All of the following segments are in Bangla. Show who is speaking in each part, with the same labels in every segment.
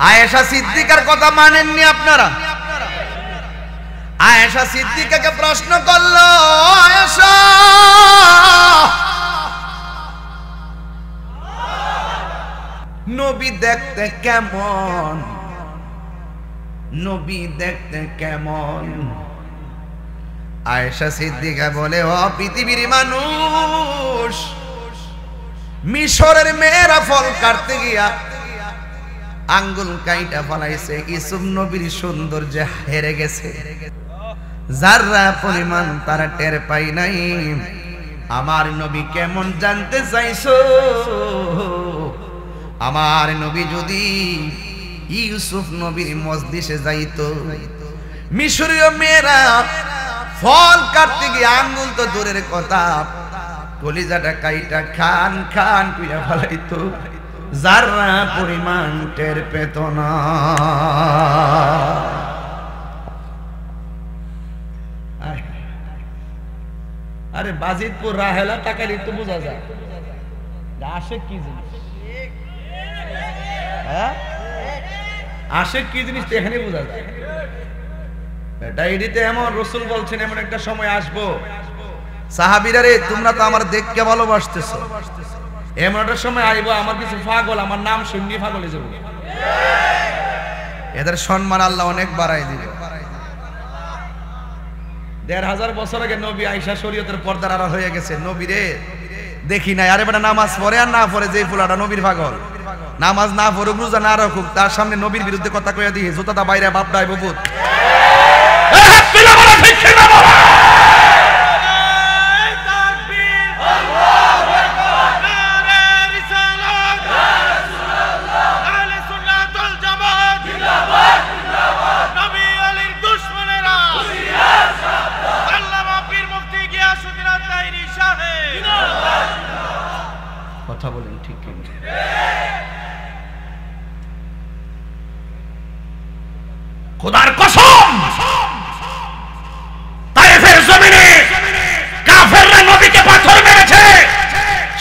Speaker 1: আয়েশা সিদ্দিকার কথা মানেননি আপনারা? আয়েশা সিদ্দিকাকে প্রশ্ন করলো, আয়েশা নবী দেখতে কেমন? নবী দেখতে কেমন? আয়েশা সিদ্দিকা বলে, ও পৃথিবীর মানুষ, মিশরের মেয়েরা ফল কাটতে গিয়া আঙ্গুল কাইটা ফলাইছে, ইউসুফ নবীর সৌন্দর্যে হেরে গেছে, যারা পরিমাণ তারা টের পাই নাই। আমার নবী কেমন জানতে চাইছো? আমার নবী যদি ইউসুফ নবীর মজলিসে যাইতো, মিশরীয় মেয়েরা ফল কাটতে গিয়ে আঙ্গুল তো দূরের কথা, কলিজাটা কাইটা খান খান কইয়া ফলাইতো, যারা পরিমাণ টের পেত না। আরে বাজিতপুর রাহেলা তাকালি তো বোঝা যায় আশেক কি জিনিস। আশেক কি জিনিস এখানে বোঝা যায়। ডায়েরিতে এমন রসুল বলছেন, এমন একটা সময় আসবো, সাহাবীরা রে তোমরা তো আমার দেখকে ভালোবাসতেছো, এমন একটা সময় আইব আমার কিছু পাগল আমার নাম শুননি পাগলে যাব, এদের সম্মান আল্লাহ অনেক বাড়াই দিবে। ১৫০০ বছর আগে নবী আয়েশা শরীয়তের পর্দার আড়াল হয়ে গেছে, নবীরে দেখি নাই। আরে বেটা নামাজ পড়ে আর না পড়ে, যে ফুলাটা নবীর পাগল, নামাজ না পড়ুক রোজা না রাখুক, তার সামনে নবীর বিরুদ্ধে কথা কইয়া দিয়ে জুতাটা বাইরে বাপ দাই বপুত। কথা বলেন ঠিক কিনা? খোদার কসম, তায়েফের জমিনে কাফেররা নবীকে পাথর মেরেছে।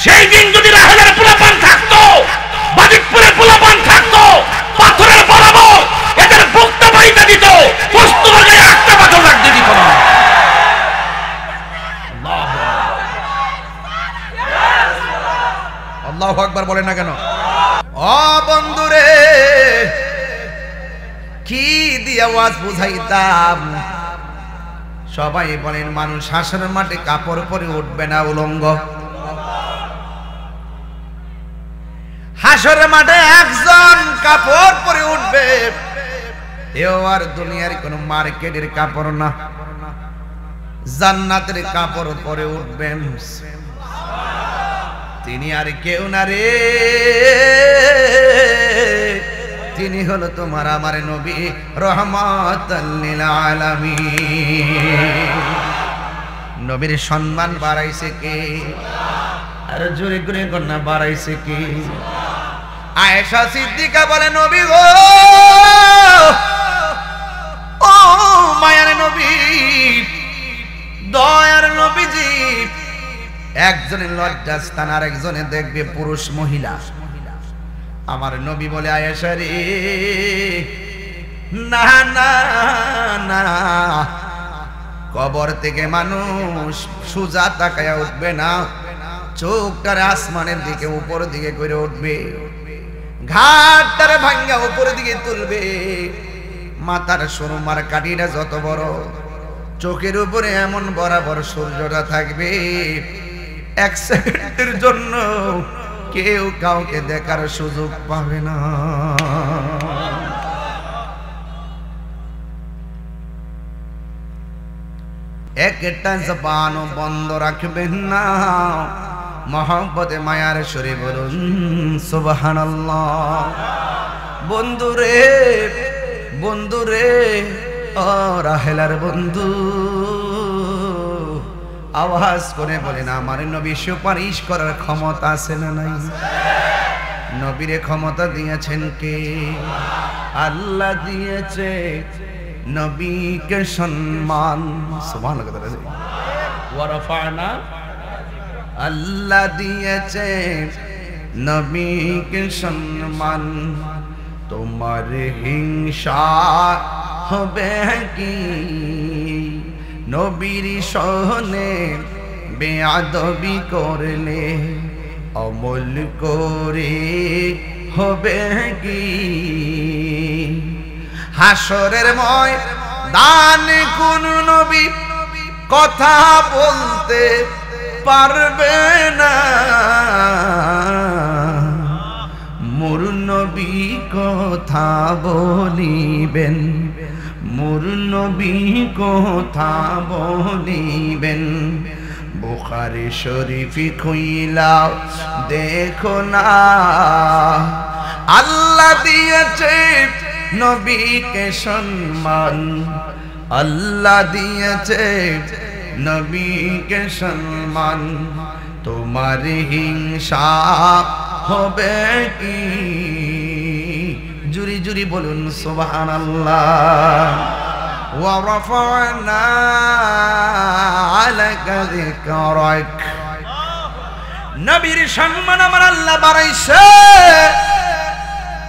Speaker 1: সেই দিন যদি রাহেলের পোলাপান থাকতো, বাজিতপুরের পোলাপান থাকতো, পাথরের বরাবর এদের বুকটা বাইতে দিত, কস্তুরীর গায়ে একটা পাথর রাখতে দিত না। আল্লাহু আকবার বলেন না কেন? ও বন্ধুরে, কি দিয়ে আওয়াজ বুঝাইতাম? সবাই বলেন মানুষ হাসরের মাঠে কাপড় পরে উঠবে না উলঙ্গ। হাসরের মাঠে একজন কাপড় পরে উঠবে, এও আর দুনিয়ার কোন মার্কেটের কাপড় না, জান্নাতের কাপড় পরে উঠবেন। তিনি আর কেউ না রে, তিনি হলো তোমার আমার নবী রহমাতাল লিল আলামিন। নবীর সম্মান বাড়াইছে কে? আর জোরে করে কন্যা বাড়াইছে কে? আয়েশা সিদ্দিকা বলে, নবী গো, ও মায়ার নবী, দয়ার নবীজি, একজনের লজ্জাস্থান আর একজনে দেখবে পুরুষ মহিলা। আমার নবী বলে, আয়েশা রে, না না না, কবর থেকে মানুষ সোজা তাকায়া উঠবে না, চোখটার আসমানের দিকে উপর দিকে করে উঠবে, ঘাটটারে ভাঙ্গা উপরের দিকে তুলবে, মাথার সুরমার কাঠিটা যত বড়, চোখের উপরে এমন বরাবর সূর্যটা থাকবে, এক সেকেন্ডের জন্য কেউ কাউকে দেখার সুযোগ পাবে না। একটা জবানও বন্ধ রাখবেন না, মহব্বতে মায়ার সুরে বলুন সুবহানাল্লাহ। বন্ধুরে, বন্ধুরে, ও রাহেলার বন্ধু, আওয়াজ করে বলেন, আমার নবী সুপারিশ করার ক্ষমতা আছে না নাই? নবীরে ক্ষমতা দিয়েছেন কে? আল্লাহ দিয়েছে। নবীকে সম্মান, সুবহানাল্লাহ, ওয়া রাফা'না, আল্লাহ দিয়েছে নবীকে সম্মান, তোমার হিংসা হবে কি নবীর সহনে বেয়াদবি করলে অমল করে হবে কি হাসরের ময়দান কোন নবী কথা বলতে পারবে না মোর নবী কথা বলিবেন মোর নবী কথা বলিবেন বুখারী শরীফ খুইলা দেখো না আল্লাহ দিয়েছে নবীকে সম্মান আল্লাহ দিয়েছে নবীকে সম্মান তোমার হিংসা হবে কি জুরি জুরি বলুন সুবহানাল্লাহ ওয়া রাফা'না আলাকা যিকরাক নবীর সম্মান আমার আল্লাহ বাড়াইছে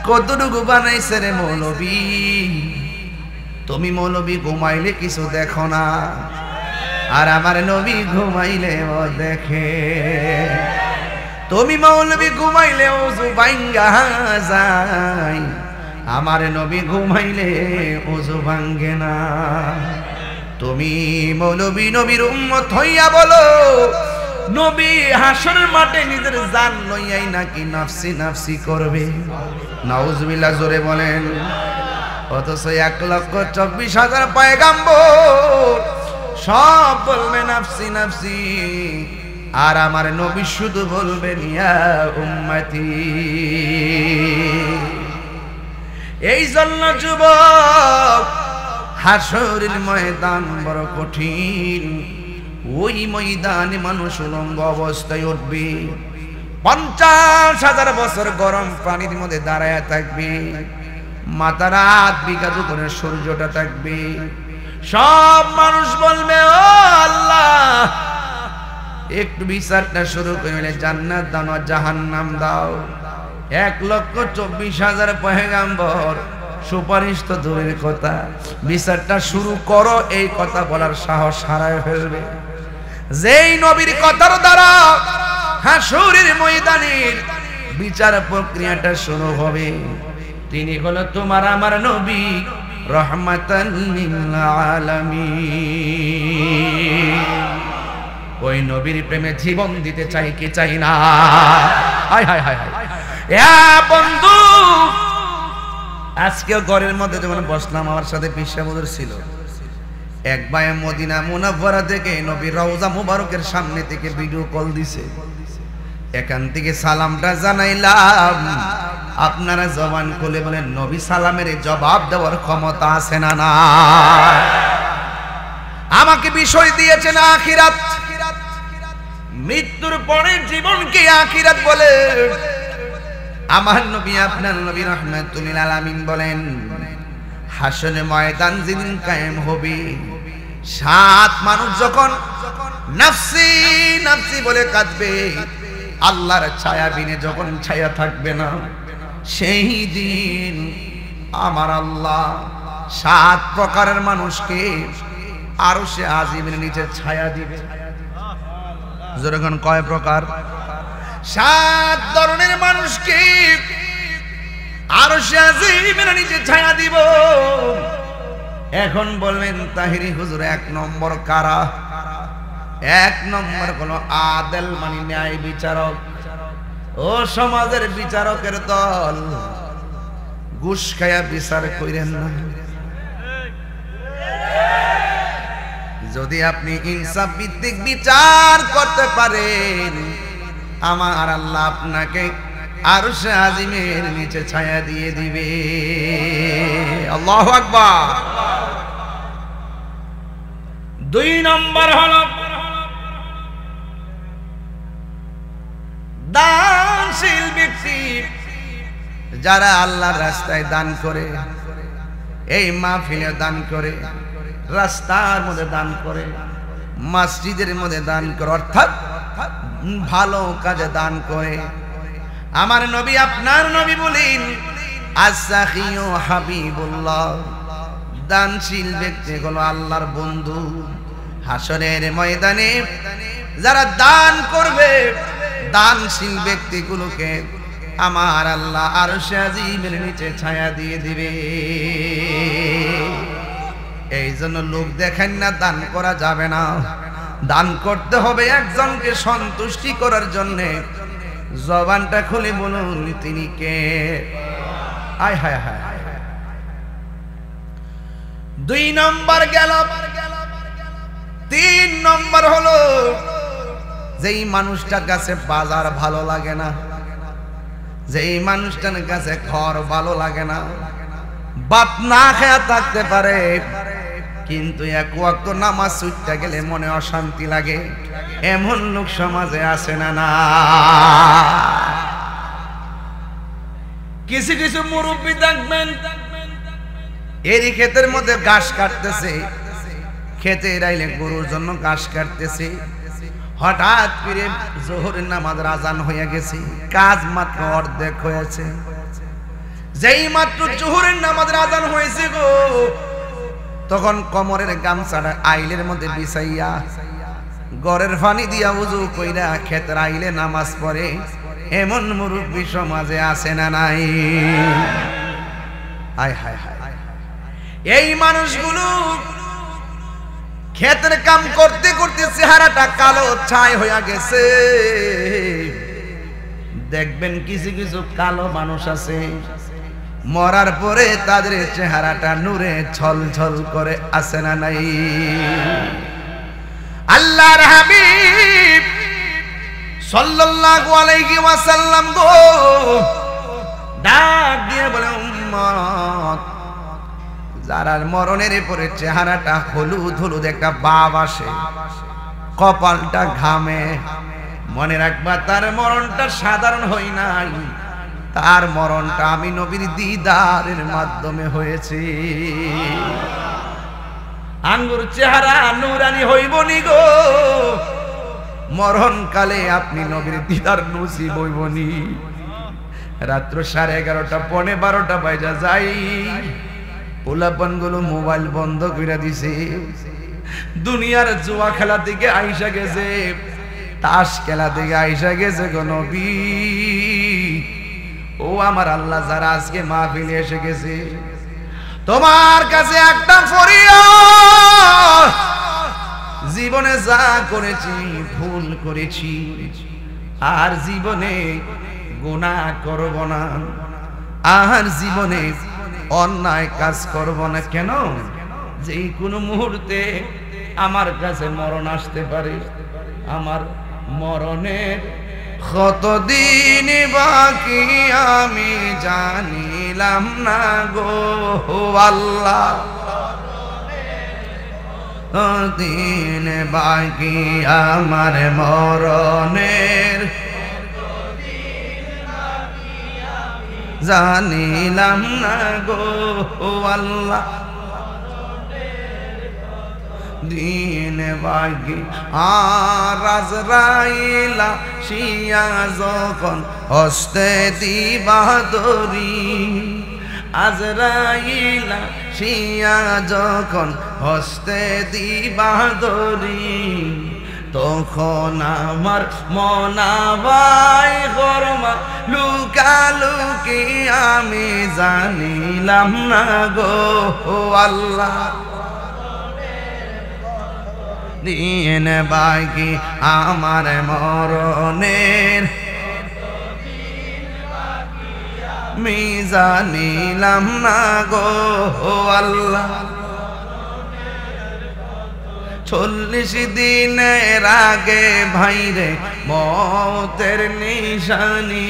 Speaker 1: কতটুকু বানাইছে রে মৌলবী তুমি মৌলবী ঘুমাইলে কিছু দেখো না আর আমার নবী ঘুমাইলে ও দেখে তুমি মৌলবী ঘুমাইলে ওযু ভাঙ্গা যায় আমার নবী ঘুমাইলে ওযু ভাঙ্গে না তুমি মৌলবী নবীর উম্মত হইয়া বলো নবী হাসরের মাঠে নিজের জান লইয়াই নাকি নাফসি নাফসি করবে নাউজুবিল্লাহ জোরে বলেন অথচ 1,24,000 পয়গাম্বর সব বলবে নাফসি নাফসি আর আমার নবী শুধু বলবেন ইয়া উম্মতি এই জন্য যুবক হাসরের ময়দান বড় কঠিন ওই ময়দানে মানুষ উলঙ্গ অবস্থায় উঠবে 50,000 বছর গরম পানির মধ্যে দাঁড়ায় থাকবে মাথার হাত বিঘাত করে সূর্যটা থাকবে সব মানুষ বলবে ও আল্লাহ একটু বিচারটা শুরু করে জান্নাত দাও না জাহান্নাম দাও 1,24,000 পয়গাম্বর সুপারিশ তো দূরের কথা বিচারটা শুরু করো এই কথা বলার সাহস হারায় ফেলবে যেই নবীর কথার দ্বারা হাসরের ময়দানের বিচার প্রক্রিয়াটা শুরু হবে তিনি হলো তোমার আমার নবী রহমাতান লিল আলামিন ওই নবীর প্রেমে জীবন দিতে চাই কি চাই না হায় হায় হায় হায় এ বন্ধু আজকে ঘরের মধ্যে যখন বসলাম আমার সাথে পিসাবুদর ছিল এক ভাই মদিনা মুনাফফারা থেকে নবীর রওজা মুবারকের সামনে থেকে ভিডিও কল দিছে এখান থেকে সালামটা জানাইলাম আপনারা জবান খুলে বলেন নবী সালামের জবাব দেওয়ার ক্ষমতা আছে না না আমাকে বিষয় দিয়েছেন আখিরাত মৃত্যুর পরে জীবনকে আখিরাত বলে আমার নবী আপনার নবী রাহমাতুল লিল আলামিন বলেন হাসরের ময়দান যেদিন কায়েম হবে 7 মানুষ যখন নাফসি নাফসি বলে কাঁদবে আল্লাহর ছায়া বিনে যখন ছায়া থাকবে না সেই দিন আমার আল্লাহ 7 প্রকারের মানুষকে আরশে আজিমের নিচে ছায়া দিবে যখন কয় প্রকার 7 ধরনের মানুষকে আরশে আজিমের নিচে ছায়া দিব এখন বলবেন তাহিরি হুজুর 1 নম্বর কারা 1 নম্বর কোন আদেল মানে ন্যায় বিচারক ও সমাজের বিচারকের দল ঘুষ খায়া বিচার কইরেন না যদি আপনি ইনসাফ ভিত্তিক বিচার করতে পারেন আমার আল্লাহ আপনাকে আরশে আজিমের নিচে ছায়া দিয়ে দিবে আল্লাহু আকবার 2 নম্বর হলো দানশীল ব্যক্তি যারা আল্লাহর রাস্তায় দান করে এই মাহফিলে দান করে রাস্তার মধ্যে দান করে মসজিদের মধ্যে দান করে অর্থাৎ ভালো কাজে দান করে আমার নবী আপনার নবী বলেন আস-সাখিয়ু হাবিবুল্লাহ, দানশীল ব্যক্তি হলো আল্লাহর বন্ধু। হাসরের ময়দানে যারা দান করবে, দানশীল ব্যক্তিগুলোকে আমার আল্লাহ আরশে আজিমের নিচে ছায়া দিয়ে দিবে। এই জন্য লোক দেখেন না, দান করা যাবে না। দান করতে হবে একজনকে সন্তুষ্টি করার জন্যে। জবানটা খুলে বলুন তিনি কে? আয় হায় হায়। 2 নম্বর গেল। 3 নম্বর হলো যেই মানুষটার কাছে বাজার ভালো লাগে না, যেই মানুষটার কাছে ঘর ভালো লাগে না, বাপ না খেয়ে থাকতে পারে কিন্তু এক ওয়াক্ত নামাজ ছুটতে গেলে মনে অশান্তি লাগে, এমন লোক সমাজে আছে না? না, কিছু কিছু মুরব্বী দেখবেন এরই ক্ষেতের মধ্যে ঘাস কাটতেছে, খেতে রাইলে গরুর জন্য ঘাস কাটতেছে, হঠাৎ করে জোহরের নামাজের আজান হয়ে গেছে, কাজ মাত্র অর্ধেক হয়েছে। যেই মাত্র জোহরের নামাজের আজান হয়েছে গো, তখন কোমরের গামছাটা আইলের মধ্যে বিছাইয়া গড়ের পানি দিয়া উযু কইরা খেতের আইলে নামাজ পড়ে, এমন মুরব্বী সমাজে আছে না নাই? আয় হায় হায়। এই মানুষগুলো ক্ষেতের কাম করতে করতে চেহারাটা কালো ছাই হয়ে গেছে। দেখবেন কিছু কিছু কালো মানুষ আছে, মরার পরে তাদের চেহারাটা নূরে ঝলঝল করে, আছে না নাই? আল্লাহর হাবিব সাল্লাল্লাহু আলাইহি ওয়াসাল্লাম গো ডাক দিয়ে বলে, উম্মত, যারা মরণের পরে চেহারাটা হলুদ হলুদ একটা ভাব আসে, কপালটা ঘামে, মনে রাখবা তার মরণটা সাধারণ হয় নাই, তার মরণটা আমি নবীর দিদারের মাধ্যমে হয়েছে। আঙ্গুর চেহারা নুরানি হইব নি গো, মরণকালে আপনি নবীর দিদার নসিব হইব নি। রাত্র 11:30 পৌনে 12টা বাজা যাই, পোলাপান গুলো মোবাইল বন্ধ করে দিছে, দুনিয়ার জুয়া খেলা থেকে আইসা গেছে, তাস খেলা থেকে আইসা গেছে গো নবী। ও আমার আল্লাহ, যারা আজকে মাহফিলে এসে গেছে, তোমার কাছে একটা ফরিয়াদ, জীবনে যা করেছি ভুল করেছি, আর জীবনে গুনাহ করব না, আর জীবনে অন্যায় কাজ করব না। কেন? যে কোনো মুহূর্তে আমার কাছে মরণ আসতে পারে। আমার মরণের কতদিন বাকি আমি জানিলাম না গো আল্লাহ, দিন বাকি আমার মরণের জানিলাম না গো আল্লাহ, দিন বাকি। আর আজরাইলা শিয়া যখন হস্তে দিবা দরি, আজরাইলা শিয়া যখন হস্তে দিবা দরি, তখন আমার মনাবাই গরমা লুকালুকি আমি জানিলাম না গো আল্লাহ, দিন বাকি আমার মরণের আমি জানিলাম না গো আল্লাহ। 40 দিনের আগে ভাইরে মৌতের নিশানি,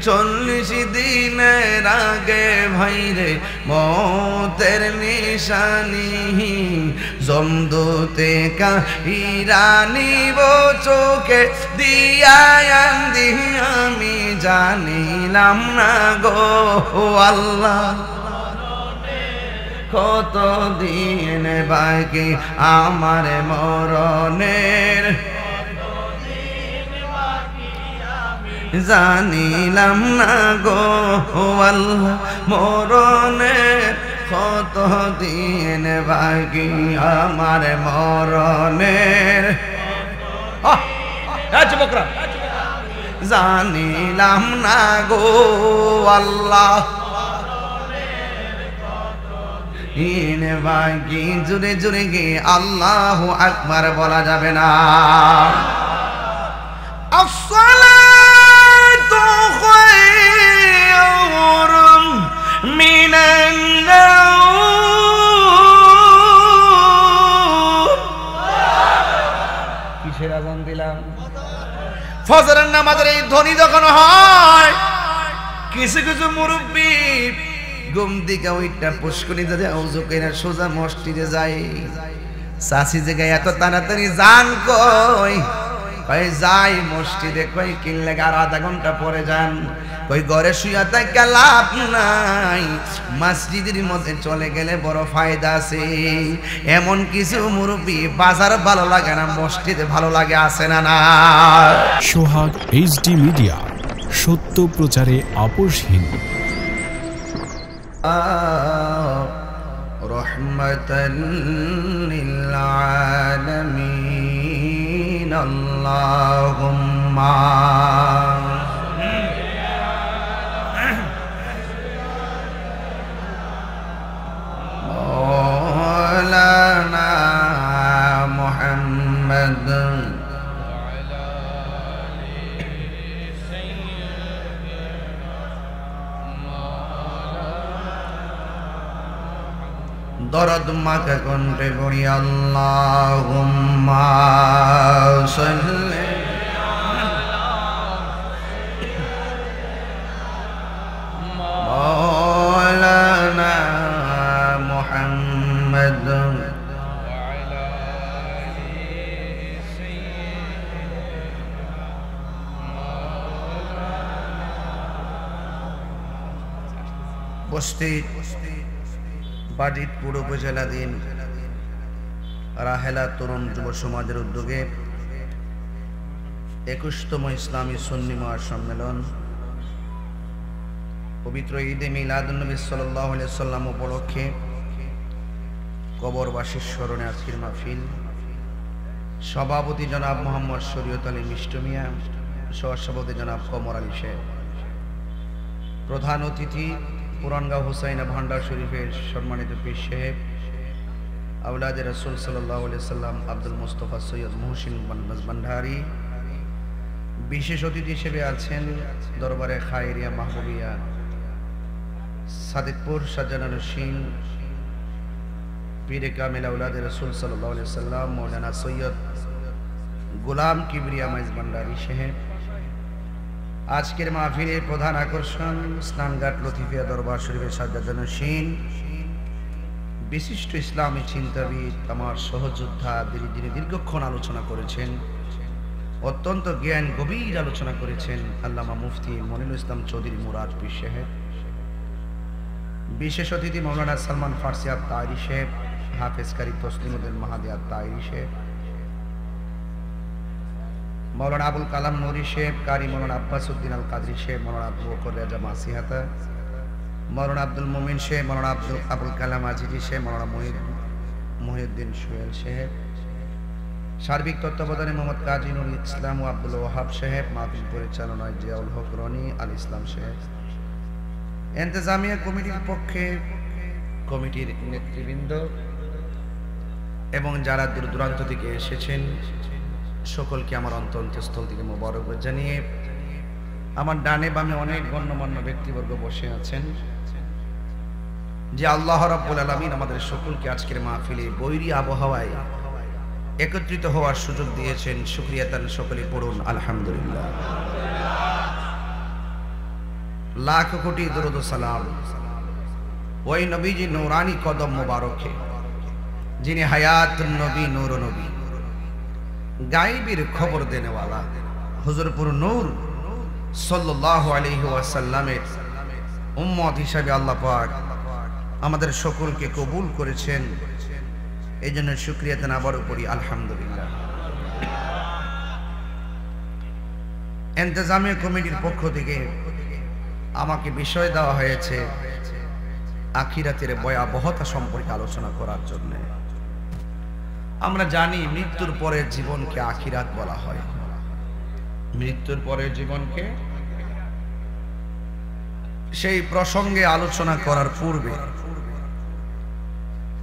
Speaker 1: 40 দিনের আগে ভাইরে মৌতের নিশানি, জমদূতে কাহিরানি বো চোখে দিয়ায়ান্দি আমি জানিলাম না গো আল্লাহ, কত দিন বাকি আমার মরণের জানিলাম না গো আল্লাহ মরণের কত দিন বাকি আমার মরণের যুবকরা জানিলাম না গো আল্লাহ দিন বাকি জুড়ে জুড়ে গিয়ে আল্লাহু আকবার বলা যাবে না আসসালাতু খায়রুম মিনান নাওম কিসের আযান দিলাম ফজরের নামাজের এই ধ্বনি যখন হয় কিছু কিছু মুরব্বি ঘুম থেকে ওইটা পুষ্করিতে যায় ওযু কইরা সোজা মসজিদে যায় চাচি জায়গায় এত তাড়াতাড়ি যান কই কই যাই মসজিদে কই কিনলে আর আধা ঘন্টা পরে যান কই ঘরে শুয়া থাকা লাভ নাই মসজিদের মধ্যে চলে গেলে বড় ফায়দা আছে এমন কিছু মুরব্বি বাজার ভালো লাগে না মসজিদে ভালো লাগে আছে না না
Speaker 2: সোহাগ এইচডি মিডিয়া সত্য প্রচারে আপোষহীন
Speaker 1: রহমাতাল লিল আলামিন আল্লাহুম্মা মাওলানা মুহাম্মদ দরদ মাকে কণ্ঠে পড়ি আল্লাহুম্মা সাল্লি মাওলানা মুহাম্মদ বস্তি বাজিতপুর উপজেলাধীন রাহেলা তরুণ যুব সমাজের উদ্যোগে 21তম ইসলামী সুন্নি মহাসম্মেলন পবিত্র ঈদে মিলাদুন্নবী সাল্লাল্লাহু আলাইহি সাল্লাম উপলক্ষে কবরবাসীর স্মরণে আজকের মাহফিল সভাপতি জনাব মোহাম্মদ শরীয়ত আলী মিষ্টু মিয়া সহসভাপতি জনাব কমর আলী শেখ প্রধান অতিথি পুরানগাঁও হুসাইনা ভান্ডার শরীফের সম্মানিত পীর সাহেব আওলাদে রাসূল সাল্লাল্লাহু আলাইহি সাল্লাম আব্দুল মুস্তাফা সৈয়দ মুহসিন ভান্ডারী বিশেষ অতিথি হিসেবে আছেন দরবারে খায়রিয়া মাহবুবিয়া সাদিকপুর শাহজাহান সিং পীরে কামিল আওলাদে রাসূল সাল্লাল্লাহু আলাইহি সাল্লাম মাওলানা সৈয়দ গোলাম কিবরিয়া মাইজ ভান্ডারী সাহেব আজকের মাহফিলের প্রধান আকর্ষণ স্নানঘাট লতিফিয়া দরবার শরীফের শাহজাহান সিং বিশিষ্ট ইসলামী চিন্তাবিদ আমার সহযোদ্ধা যিনি দীর্ঘক্ষণ আলোচনা করেছেন অত্যন্ত জ্ঞান গভীর আলোচনা করেছেন আল্লামা মুফতি মনিরুল ইসলাম চৌধুরী মুরাদ পীর সাহেব বিশেষ অতিথি মাওলানা সালমান ফারসি আত-তায়রি সাহেব হাফেজ কারি তসলিমউদ্দিন মাহাদি আত-তায়রি সাহেব মাওলানা আবুল কালাম নুরি সাহেব কারি মাওলানা আব্বাস উদ্দিন আল কাদরি সাহেব মাওলানা আবু বকর রাজা মাসিহাতা মাওলানা আব্দুল মুমিন সাহেব মাওলানা আবুল কালাম আজিজি সাহেব মাওলানা মহিউদ্দিন সোহেল সাহেব সার্বিক তত্ত্বাবধানে মোহাম্মদ কাজী নুরুল ইসলাম ও আব্দুল ওয়াহাব সাহেব মাহফিল পরিচালনায় জিয়াউল হক রনি আল ইসলাম সাহেব ইন্তেজামিয়া কমিটির পক্ষে কমিটির নেতৃবৃন্দ এবং যারা দূর দূরান্ত থেকে এসেছেন সকলকে আমার অন্তঃস্থল থেকে মোবারকবাদ জানিয়ে আমার ডানে বামে অনেক গণ্যমান্য ব্যক্তিবর্গ বসে আছেন যে আল্লাহ রাব্বুল আলামিন আমাদের সকলকে আজকের মাহফিলে বৈরী আবহাওয়ায় একত্রিত হওয়ার সুযোগ দিয়েছেন শুকরিয়া তান সকলে পড়ুন আলহামদুলিল্লাহ লাখ কোটি দরুদ ও সালাম ওই নবীজি নূরানি কদম মোবারকে যিনি হায়াতুন নবী নূর নবী গায়বের খবর দেনেওয়ালা হুজুরপুর নূর সাল্লাল্লাহু আলাইহি ওয়াসাল্লামের উম্মত হিসেবে আল্লাহ পাক আমাদের সকলকে কবুল করেছেন এই জন্য শুকরিয়া তান আবারও করি আলহামদুলিল্লাহ ইন্তেজামিয়া কমিটির পক্ষ থেকে আমাকে বিষয় দেওয়া হয়েছে আখিরাতের ভয়াবহতা সম্পর্কে আলোচনা করার জন্য। আমরা জানি মৃত্যুর পরের জীবনকে আখিরাত বলা হয়। মৃত্যুর পরের জীবনকে, সেই প্রসঙ্গে আলোচনা করার পূর্বে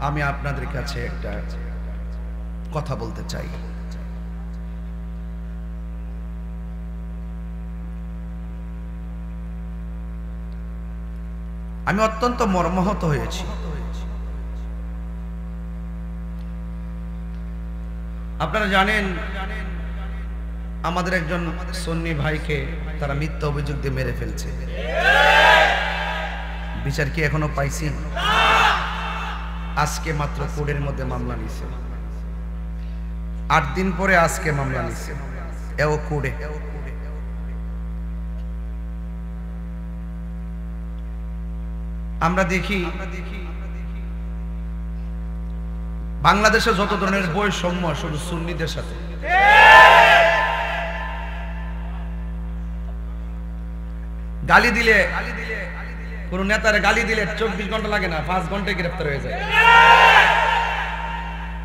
Speaker 1: আমি আপনাদের কাছে একটা কথা বলতে চাই। আমি অত্যন্ত মর্মাহত হয়েছি। আপনারা জানেন আমাদের একজন সুন্নি ভাইকে তারা মিথ্যা অভিযোগ দিয়ে মেরে ফেলছে। বিচার কি এখনো পাইছি? আজকে মাত্র কোর্টের মধ্যে মামলা নিছে, 8 দিন পরে আজকে মামলা নিছে এও কোর্টে। আমরা দেখি বাংলাদেশে যত ধরনের বৈষম্য শুধু সুন্নিদের সাথে। গালি দিলে, কোন নেতার গালি দিলে 24 ঘন্টা লাগে না, 5 ঘন্টায় গ্রেফতার হয়ে যায়।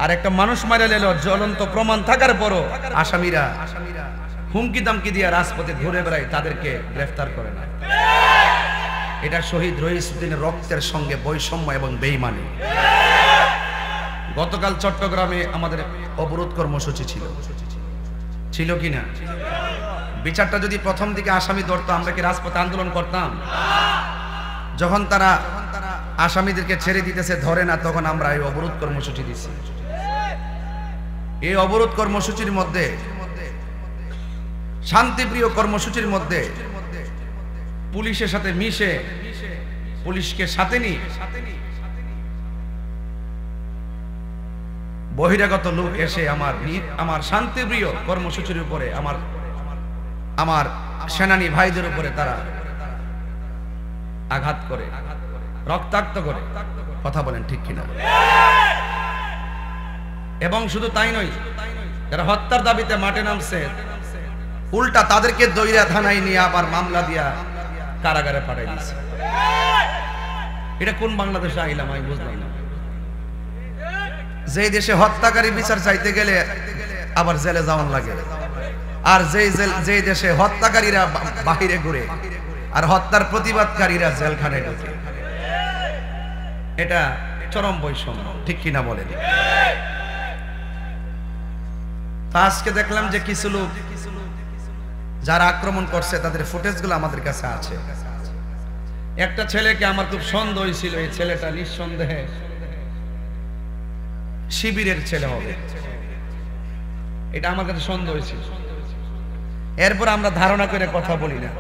Speaker 1: আর একটা মানুষ মারা গেল জ্বলন্ত প্রমাণ থাকার পরও আসামিরা হুমকি দামকি দিয়ে রাজপথে ঘুরে বেড়ায়, তাদেরকে গ্রেফতার করে না। এটা শহীদ রইসউদ্দিনের রক্তের সঙ্গে বৈষম্য এবং বেঈমানি। গতকাল চট্টগ্রামে আমাদের অবরোধ কর্মসূচি ছিল কিনা? বিচারটা যদি প্রথম দিকে আসামি ধরতো, আমরা কি রাজপথে আন্দোলন করতাম? যখন তারা আসামিদেরকে ছেড়ে দিতেছে, ধরে না, তখন আমরা এই অবরোধ কর্মসূচি দিছি। এই অবরোধ কর্মসূচির মধ্যে, শান্তিপ্রিয় কর্মসূচির মধ্যে পুলিশের সাথে মিশে, পুলিশকে সাথে নিয়ে বহিরাগত লোক এসে আমার শান্তিপ্রিয় কর্মসূচির উপরে, আমার সেনানী ভাইদের উপরে তারা আঘাত করে, রক্তাক্ত করে। কথা বলেন ঠিক কিনা? এবং শুধু তাই নয়, যারা হত্যার দাবিতে মাঠে নামছে, উল্টা তাদেরকে দইরা থানায় নিয়ে আবার মামলা দিয়া কারাগারে পাঠাই দিয়েছে। এটা কোন বাংলাদেশে আইলাম আমি বুঝলাম না। যে দেশে হত্যাকারী বিচার চাইতে গেলে আবার জেলে যাওয়ান লাগে, আর যে দেশে হত্যাকারীরা বাহিরে ঘুরে আর হত্যার প্রতিবাদকারীরা জেলখানায় ঢোকে, এটা চরম বৈষম্য। ঠিক কিনা বলেন? তা আজকে দেখলাম যে কিছু লোক যারা আক্রমণ করছে তাদের ফুটেজগুলো আমাদের কাছে আছে। একটা ছেলেকে আমার খুব সন্দেহ হয়েছিল, এই ছেলেটা নিঃসন্দেহে শিবিরের ছেলে হবে, এটা আমার কাছে সন্দেহ হয়েছিল। এরপর আমরা ধারণা করে কথা বলি না,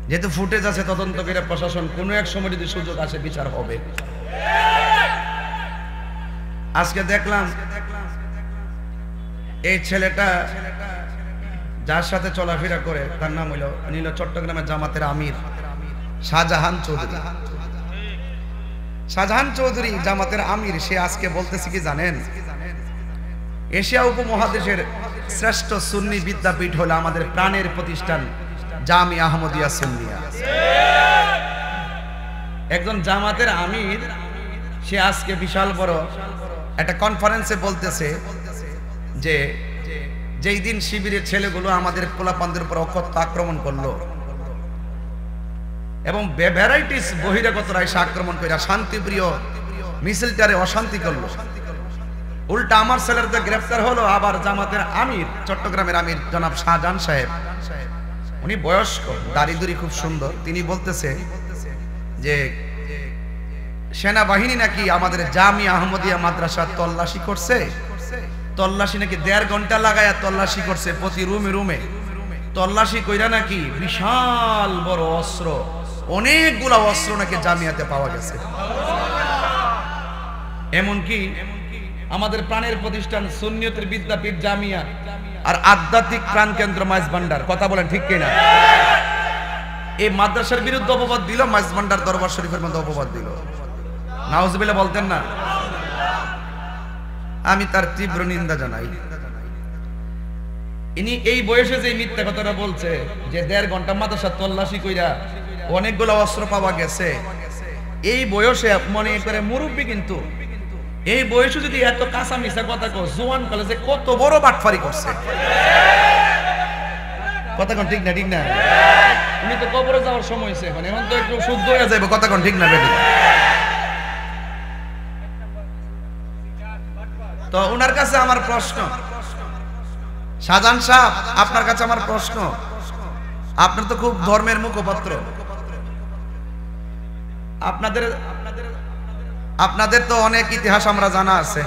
Speaker 1: যেহেতু ফুটেজ আছে, তদন্ত করে প্রশাসন কোনো এক সময় যদি সুযোগ আসে বিচার হবে। আজকে দেখলাম এই ছেলেটা যার সাথে চলাফেরা করে তার নাম হইল চট্টগ্রামের জামাতের আমির শাহজাহান চৌধুরী। শাহজাহান চৌধুরী জামাতের আমির, সে আজকে বলতেছে কি জানেন? এশিয়া উপমহাদেশের শ্রেষ্ঠ সুন্নি বিদ্যাপীঠ হলো আমাদের প্রাণের প্রতিষ্ঠান জামিয়া আহমদিয়া সুন্নিয়া। একজন জামাতের আমির, সে আজকে বিশাল বড় একটা কনফারেন্সে বলতেছে যে যেই দিন শিবিরের ছেলেগুলো আমাদের পোলাপানদের উপর অকথ্য আক্রমণ করলো এবং ভ্যারাইটিস বহিরাগতরা এসে আক্রমণ করে শান্তিপ্রিয় মিছিলটারে অশান্তি করলো, উল্টা আমার ছেলেরা গ্রেফতার হলো। আবার জামাতের আমির, চট্টগ্রামের আমির জনাব শাহজাহান সাহেব, উনি বয়স্ক, দাড়ি খুব সুন্দর, তিনি বলতেছে যে সেনাবাহিনী নাকি আমাদের জামিয়া আহমদিয়া মাদ্রাসা তল্লাশি করছে, তল্লাশি নাকি 1.5 ঘন্টা লাগায়া তল্লাশি করছে, প্রতি রুমে তল্লাশি কইরা নাকি বিশাল বড় অস্ত্র, অনেকগুলা অস্ত্র নাকি জামিয়াতে পাওয়া গেছে। এমনকি আমাদের প্রাণের প্রতিষ্ঠান সুন্নিয়তের বিদ্যাপীঠ জামিয়া আর আধ্যাত্মিক প্রাণ কেন্দ্র মাইজ ভান্ডার, কথা বলেন ঠিক কিনা? এই মাদ্রাসার বিরুদ্ধে অপবাদ দিল, মাইজ ভান্ডার দরবার শরীফের মধ্যে অপবাদ দিল। নাউজুবিল্লাহ বলতেন না? আমি তার তীব্র নিন্দা জানাই। ইনি এই বয়সে যে মিথ্যা কথাটা বলছে যে 1.5 ঘন্টা মাদ্রাসা তল্লাশি কইরা অনেকগুলো অস্ত্র পাওয়া গেছে, এই বয়সে মনে করে মুরব্বী, কিন্তু এই বয়সে যদি এত কাঁচা মিশা কথা কো, জোয়ান কলেজে কত বড় বাটফারি করছে। কথা কোন ঠিক না? ঠিক না? উনি তো কবরে যাওয়ার সময় হয়েছে, এখন তো একটু শুদ্ধ হয়ে যাবে। কথা কোন ঠিক না? বেটি তো ওনার কাছে আমার প্রশ্ন, শাহজাহান সাহেব আপনার কাছে আমার প্রশ্ন, আপনার তো খুব ধর্মের মুখপাত্র, আপনাদের তো অনেক ইতিহাস আমরা জানা আছে।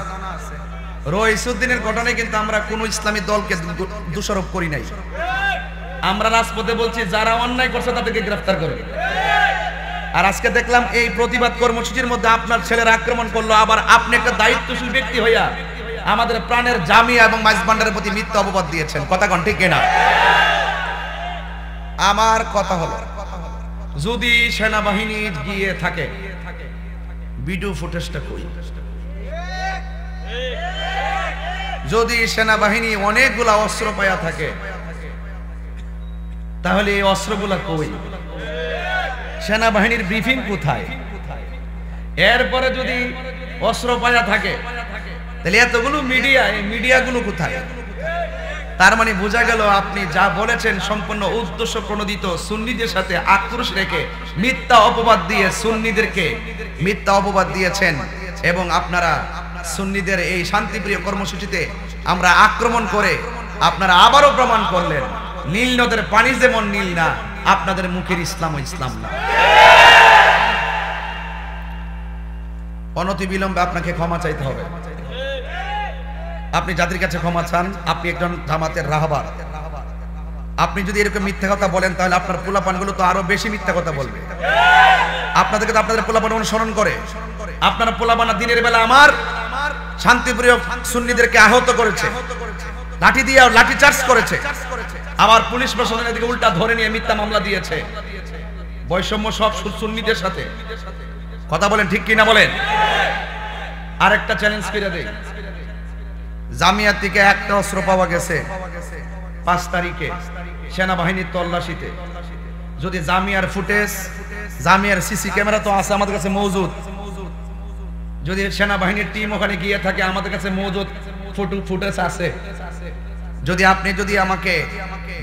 Speaker 1: রইসুদ্দিনের ঘটনায় কিন্তু আমরা কোন ইসলামী দলকে দোষারোপ করি নাই। আমরা রাজপথে বলছি যারা অন্যায় করছে তাদেরকে গ্রেফতার করবে। আর আজকে দেখলাম এই প্রতিবাদ কর্মসূচির মধ্যে আপনার ছেলেরা আক্রমণ করলো, আবার আপনি একটা দায়িত্বশীল ব্যক্তি হইয়া আমাদের প্রাণের জামিয়া এবং মাইজভান্ডারের প্রতি মিথ্যা অপবাদ দিয়েছেন। কথা কোন ঠিক না? আমার কথা হলো, যদি সেনাবাহিনী গিয়ে থাকে, ভিডিও ফুটেজটা কই? যদি সেনাবাহিনী অনেকগুলা অস্ত্র পায়া থাকে, তাহলে এই অস্ত্রগুলা কই? সেনাবাহিনীর ব্রিফিং কোথায়? এরপরে যদি অস্ত্র পায়া থাকে, তাহলে এতগুলো মিডিয়া, এই মিডিয়াগুলো কোথায়? তার মানে বোঝা গেল আপনি যা বলেছেন সম্পূর্ণ উদ্দেশ্য প্রণোদিত, সুন্নিদের সাথে আক্রোশ রেখে মিথ্যা অপবাদ দিয়ে সুন্নিদেরকে মিথ্যা অপবাদ দিয়েছেন। এবং আপনারা সুন্নিদের এই শান্তিপ্রিয় কর্মসূচিতে আমরা আক্রমণ করে আপনারা আবারও প্রমাণ করলেন নীল নদের পানি যেমন নীল না, আপনাদের মুখের ইসলাম ও ইসলাম না। অনতিবিলম্বে আপনাকে ক্ষমা চাইতে হবে। আপনি জাতির কাছে ক্ষমা চান, আপনি একজন জামাতের রাহবার। আপনি যদি এরকম মিথ্যা কথা বলেন, তাহলে আপনার পোলাপানগুলো তো আরো বেশি মিথ্যা কথা বলবে। আপনাদেরকে তো আপনাদের পোলাপান অনুসরণ করে। আপনার পোলাপানা দিনের বেলা আমার শান্তিপ্রিয় সুন্নিদেরকে আহত করেছে, লাঠি দিয়ে লাঠি চার্জ করেছে, আবার পুলিশ প্রশাসনের দিকে উল্টা ধরে নিয়ে মিথ্যা মামলা দিয়েছে। বৈষম্য সব সুন্নিদের সাথে। কথা বলেন ঠিক কি না বলেন? আরেকটা চ্যালেঞ্জ করে দেই, জামিয়া থেকে একটা অস্ত্র পাওয়া গেছে 5 তারিখে সেনাবাহিনীর তল্লাশিতে। যদি জামিয়ার ফুটেজ, জামিয়ার সিসি ক্যামেরা তো আছে আমাদের কাছে মজুদ, যদি সেনাবাহিনীর টিম ওখানে গিয়ে থাকে আমাদের কাছে মজুদ ফুটেজ আছে। যদি আমাকে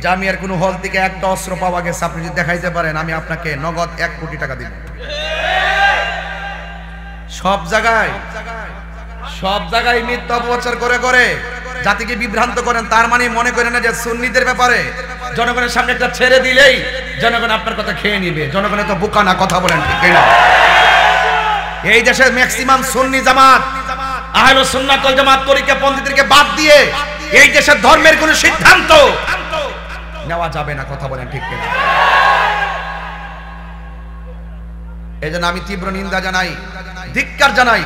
Speaker 1: জামিয়ার কোনো হল থেকে একটা অস্ত্র পাওয়া গেছে আপনি যদি দেখাইতে পারেন, আমি আপনাকে নগদ 1 কোটি টাকা দিব। সব জায়গায় মিথ্যা অপপ্রচার করে জাতিকে বিভ্রান্ত করেন। তার মানে মনে করেন না যে সুন্নিদের ব্যাপারে জনগণের সামনে একটা ছেড়ে দিলেই জনগণ আপনার কথা খেয়ে নিবে। জনগণের তো বোকা না। কথা বলেন ঠিক না? এই দেশের ম্যাক্সিমাম সুন্নি জামাত, আহলুস সুন্নাত ওয়াল জামাত তরিকাপন্থীদেরকে বাদ দিয়ে এই দেশের ধর্মের কোনো সিদ্ধান্ত নেওয়া যাবে না। কথা বলেন ঠিক না? এজন্য আমি তীব্র নিন্দা জানাই, ধিক্কার জানাই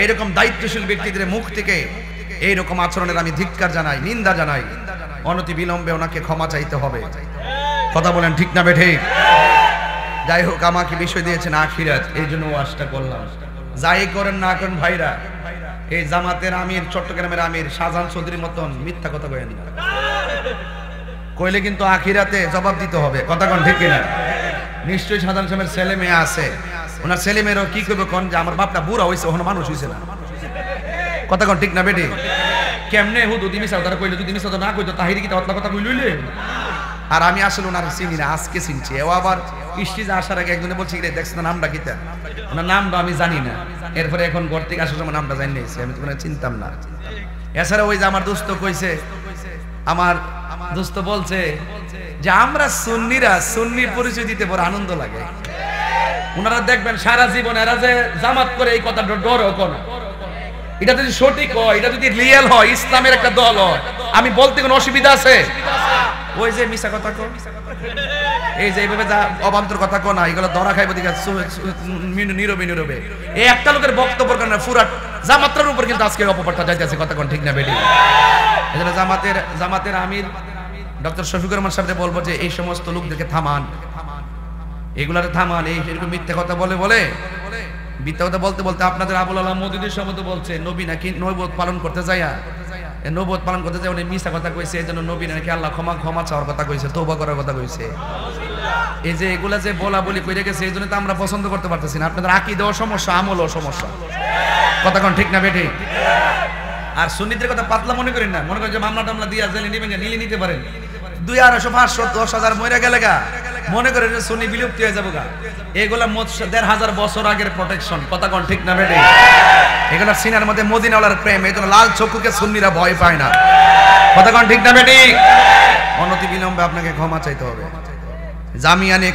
Speaker 1: এইরকম দায়িত্বশীল ব্যক্তিদের মুখ থেকে এইরকম আচরণের আমি ধিক্কার জানাই, নিন্দা জানাই। অনতি বিলম্বে ওনাকে ক্ষমা চাইতে হবে। কথা বলেন ঠিক না বেঠিক? যাই হোক, আমাকে বিষয় দিয়েছেন আখিরাত, এই জন্য ওয়াজটা করলাম। যাই করেন না করেন ভাইরা, এই জামাতের আমির, চট্টগ্রামের আমির শাহজাহান চৌধুরীর মতন মিথ্যা কথা কইেন না। কইলে কিন্তু আখিরাতে জবাব দিতে হবে। কথা কোন ঠিক কিনা? নিশ্চয়ই শাহজাহান সাহেবের ছেলে মেয়ে আছে, ওনার ছেলে মেয়েরাও কি করবে কোন যে আমার বাপটা বুড়া হয়েছে, ওখানে মানুষ হয়েছে না। কথা কোন ঠিক না বেটি? কেমনে হুদুদি মিশা তারা কইলে, যদি মিশা না কইতো তাহিরি কি তাহলে কথা কইলইলে। আর আমি আসলে ওনার চিনি না, আজকে চিনছি। ও আবার স্টেজে আসার আগে একজনে বলছি রে দেখছ না নামটা কিতা, ওনার নামটা আমি জানি না। এরপরে এখন ঘর থেকে আসার সময় নামটা জানি নিয়েছি, আমি তো চিনতাম না। এছাড়া ওই যে আমার দোস্ত কইছে, আমার দোস্ত বলছে যে আমরা সুন্নিরা সুন্নি পরিচয় দিতে বড় আনন্দ লাগে। ওনারা দেখবেন সারা জীবন এরা যে জামাত করে এই কথা ডরও কোন, এটা যদি সঠিক হয়, এটা যদি রিয়েল হয়, ইসলামের একটা দল হয়, আমি বলতে কোনো অসুবিধা আছে? ওই যে মিশা কথা কো, এই যে এইভাবে যা অবান্তর কথা কো না, এগুলো ধরা খাইব দিকে নীরবে এই একটা লোকের বক্তব্যের কারণে পুরা জামাতের উপর কিন্তু আজকে অপবাদটা যাইতেছে। কথা কোন ঠিক না বেটি? এজন্য জামাতের আমির ডক্টর শফিকুর রহমান সাহেবকে বলবো যে এই সমস্ত লোকদেরকে থামান, এগুলারে থামান। এই এরকম মিথ্যা কথা বলে মিথ্যা কথা বলতে আপনাদের আবুল আলাহ মওদুদীর সম্বন্ধে বলছে নবী নাকি নবুয়ত পালন করতে যায়া নবুয়ত পালন করতে যে উনি মিথ্যা কথা কইছে, এই জন্য নবী নাকি আল্লাহ ক্ষমা চাওয়ার কথা কইছে, তওবা করার কথা কইছে। এই যে এগুলা যে বলা বলি কইরে গেছে, এই জন্য তো আমরা পছন্দ করতে পারতেছি না। আপনাদের আকীদাও সমস্যা, আমলও সমস্যা, কথা কোন ঠিক না বেঠিক? আর সুন্নিদের কথা পাতলা মনে করেন না, মনে করেন যে মামলা টামলা দিয়া জেলে নিবেন, নিলে নিতে পারেন, 200, 500, 10,000 মরে গেলে গা মনে করেন যে সুন্নি বিলুপ্তি হয়ে যাবো গা। এগুলা 1,500 বছর আগের প্রোটেকশন, কথা কোন ঠিক না বেঠিক? এগুলা সিনার মধ্যে মদিনাওয়ালার প্রেম, এই জন্য লাল চক্ষুকে সুন্নিরা ভয় পায় না, কথা কোন ঠিক না বেঠিক? অনতি বিলম্বে আপনাকে ক্ষমা চাইতে হবে। জামিয়া নিয়ে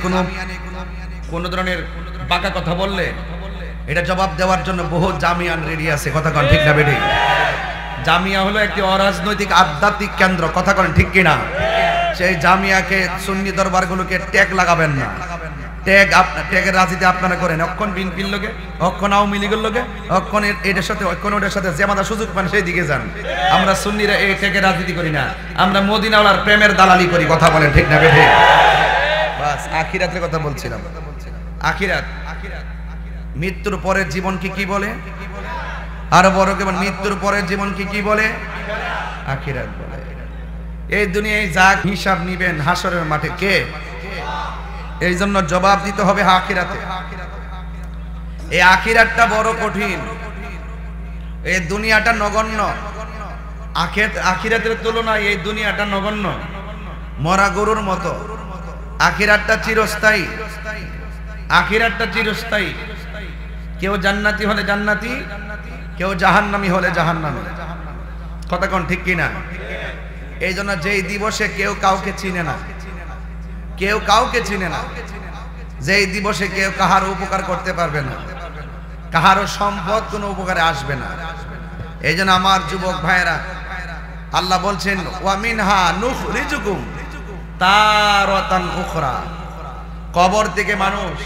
Speaker 1: কোনো ধরনের বাঁকা কথা বললে এটা জবাব দেওয়ার জন্য বহু জামিয়ান রেডি আছে, কথা কোন ঠিক না বেঠিক? জামিয়া হলো একটি অরাজনৈতিক আধ্যাত্মিক কেন্দ্র, কথা কোন ঠিক কিনা? সেই জামিয়াকে সুন্নি দরবারগুলোকে ট্যাগ লাগাবেন না। ট্যাগের রাজনীতি আপনারা করেন, অক্ষণ বিএনপির লোকে, অক্ষণ আওয়ামী লীগের লোকে, অক্ষণ এটার সাথে অক্ষণ ওটার সাথে, যে আমাদের সুযোগ পান সেই দিকে যান। আমরা সুন্নিরা এই ট্যাগের রাজনীতি করি না, আমরা মদিনাওয়ালার প্রেমের দালালি করি, কথা বলেন ঠিক না বেঠিক? বাস আখিরাতের কথা বলছিলাম। আখিরাত, মৃত্যুর পরের জীবন কি বলে? আরো বড় কেমন, মৃত্যুর পরের জীবন কি বলে? আখিরাত বলে। এই দুনিয়ায় যা হিসাব নিবেন হাসরের মাঠে কে? এই জন্য জবাব দিতে হবে আখিরাতে। এই আখিরাতটা বড় কঠিন, এই দুনিয়াটা নগণ্য। আখিরাতের তুলনায় এই দুনিয়াটা নগণ্য, মরা গরুর মতো। আখিরাতটা চিরস্থায়ী, আখিরাতটা চিরস্থায়ী। কেউ জান্নাতি হলে জান্নাতি, কেউ জাহান্নামী হলে জাহান্নামী, কথা কোন ঠিক কিনা? এই জন্য যেই দিবসে কেউ কাউকে চিনে না, কেউ কাউকে চিনে না, যেই দিবসে কেউ কাহার উপকার করতে পারবে না, কাহারও সম্পদ কোনো উপকারে আসবে না। এই জন্য আমার যুবক ভাইয়েরা, আল্লাহ বলছেন ওয়া মিনহা নুখরিজুকুম তারাতান উখরা। কবর থেকে মানুষ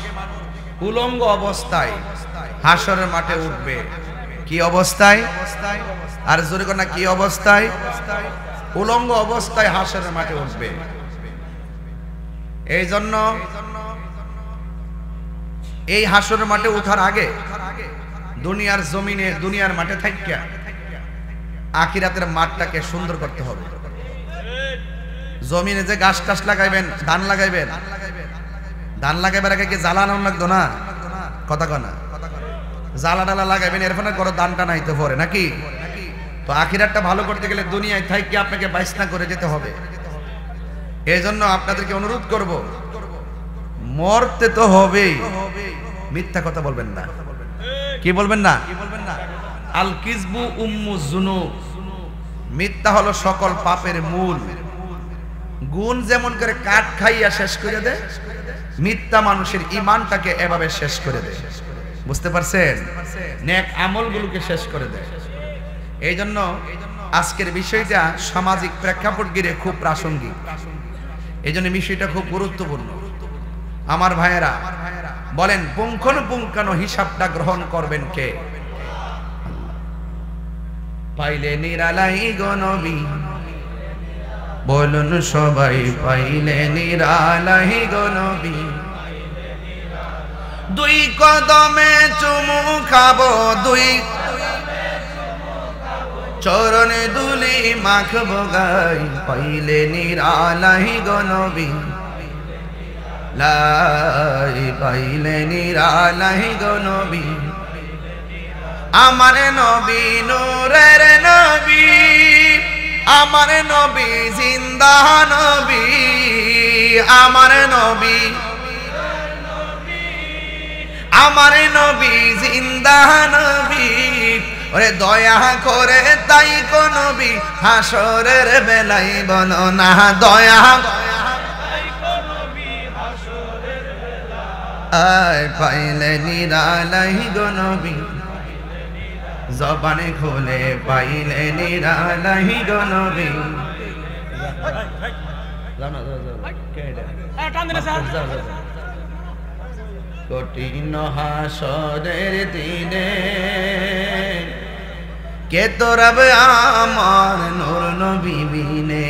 Speaker 1: উলঙ্গ অবস্থায় হাসরের মাঠে উঠবে। কি অবস্থায়? আর জোরে কোন না, কি অবস্থায়? উলঙ্গ অবস্থায় হাসরের মাঠে উঠবে। এই জন্য এই হাসরের মাঠে ওঠার আগে দুনিয়ার জমিনে, দুনিয়ার মাঠে থাকিয়া আখিরাতের মাঠটাকে সুন্দর করতে হবে। জমিনে যে গাছ টাছ লাগাইবেন, ধান লাগাইবেন, ধান লাগাইবার আগে কি জ্বালানো লাগতো না, কথা কনা? জ্বালা ডালা লাগাইবেন, এরপরে করো ধানটা নাইতে পারে নাকি? তো আখিরাতটা ভালো করতে গেলে দুনিয়ায় থাকি আপনাকে বাইসনা করে যেতে হবে। এই জন্য আপনাদেরকে অনুরোধ করব, মরতে তো হবেই, মিথ্যা কথা বলবেন না। কি বলবেন না? আল কিজবু উম্মু যুনুব, মিথ্যা হলো সকল পাপের মূল। গুণ যেমন করে কাঠ খাইয়া শেষ করে দেয়, মিথ্যা মানুষের ঈমানটাকে এভাবে শেষ করে দেয়। বুঝতে পারছেন? নেক আমলগুলোকে শেষ করে দেয়। এই জন্য আজকের বিষয়টা সামাজিক প্রেক্ষাপট ঘিরে খুব প্রাসঙ্গিক, এই জন্য বিষয়টা খুব গুরুত্বপূর্ণ। আমার ভাইয়েরা বলেন, পুঙ্খানুপুঙ্খানু হিসাবটা গ্রহণ করবেন কে? পাইলে নিরালাই গো নবী, বলুন সবাই, পাইলে নিরালাই গো নবী। দুই কদমে চুমু খাবো, দুই চরণে দুলি মাখবো গাই, পাইলে নিরালাই গো নবী, লাই পাইলে নিরালাই গো নবী। আমার নবী নূরের নবী, আমার নবী জিন্দা নবী, আমার নবী, আমার নবী জিন্দা নবী। ওরে দয়া করে তাই কো নবী, হাসরের বেলায় বলো না দয়া, আয় পাইলে নিরালাই গো নবী, জবানে খুলে পাইলে নিরালাই গো নবী। কঠিন হাসরের দিনে কে তোরাবে আমার নূর নবী বিনে,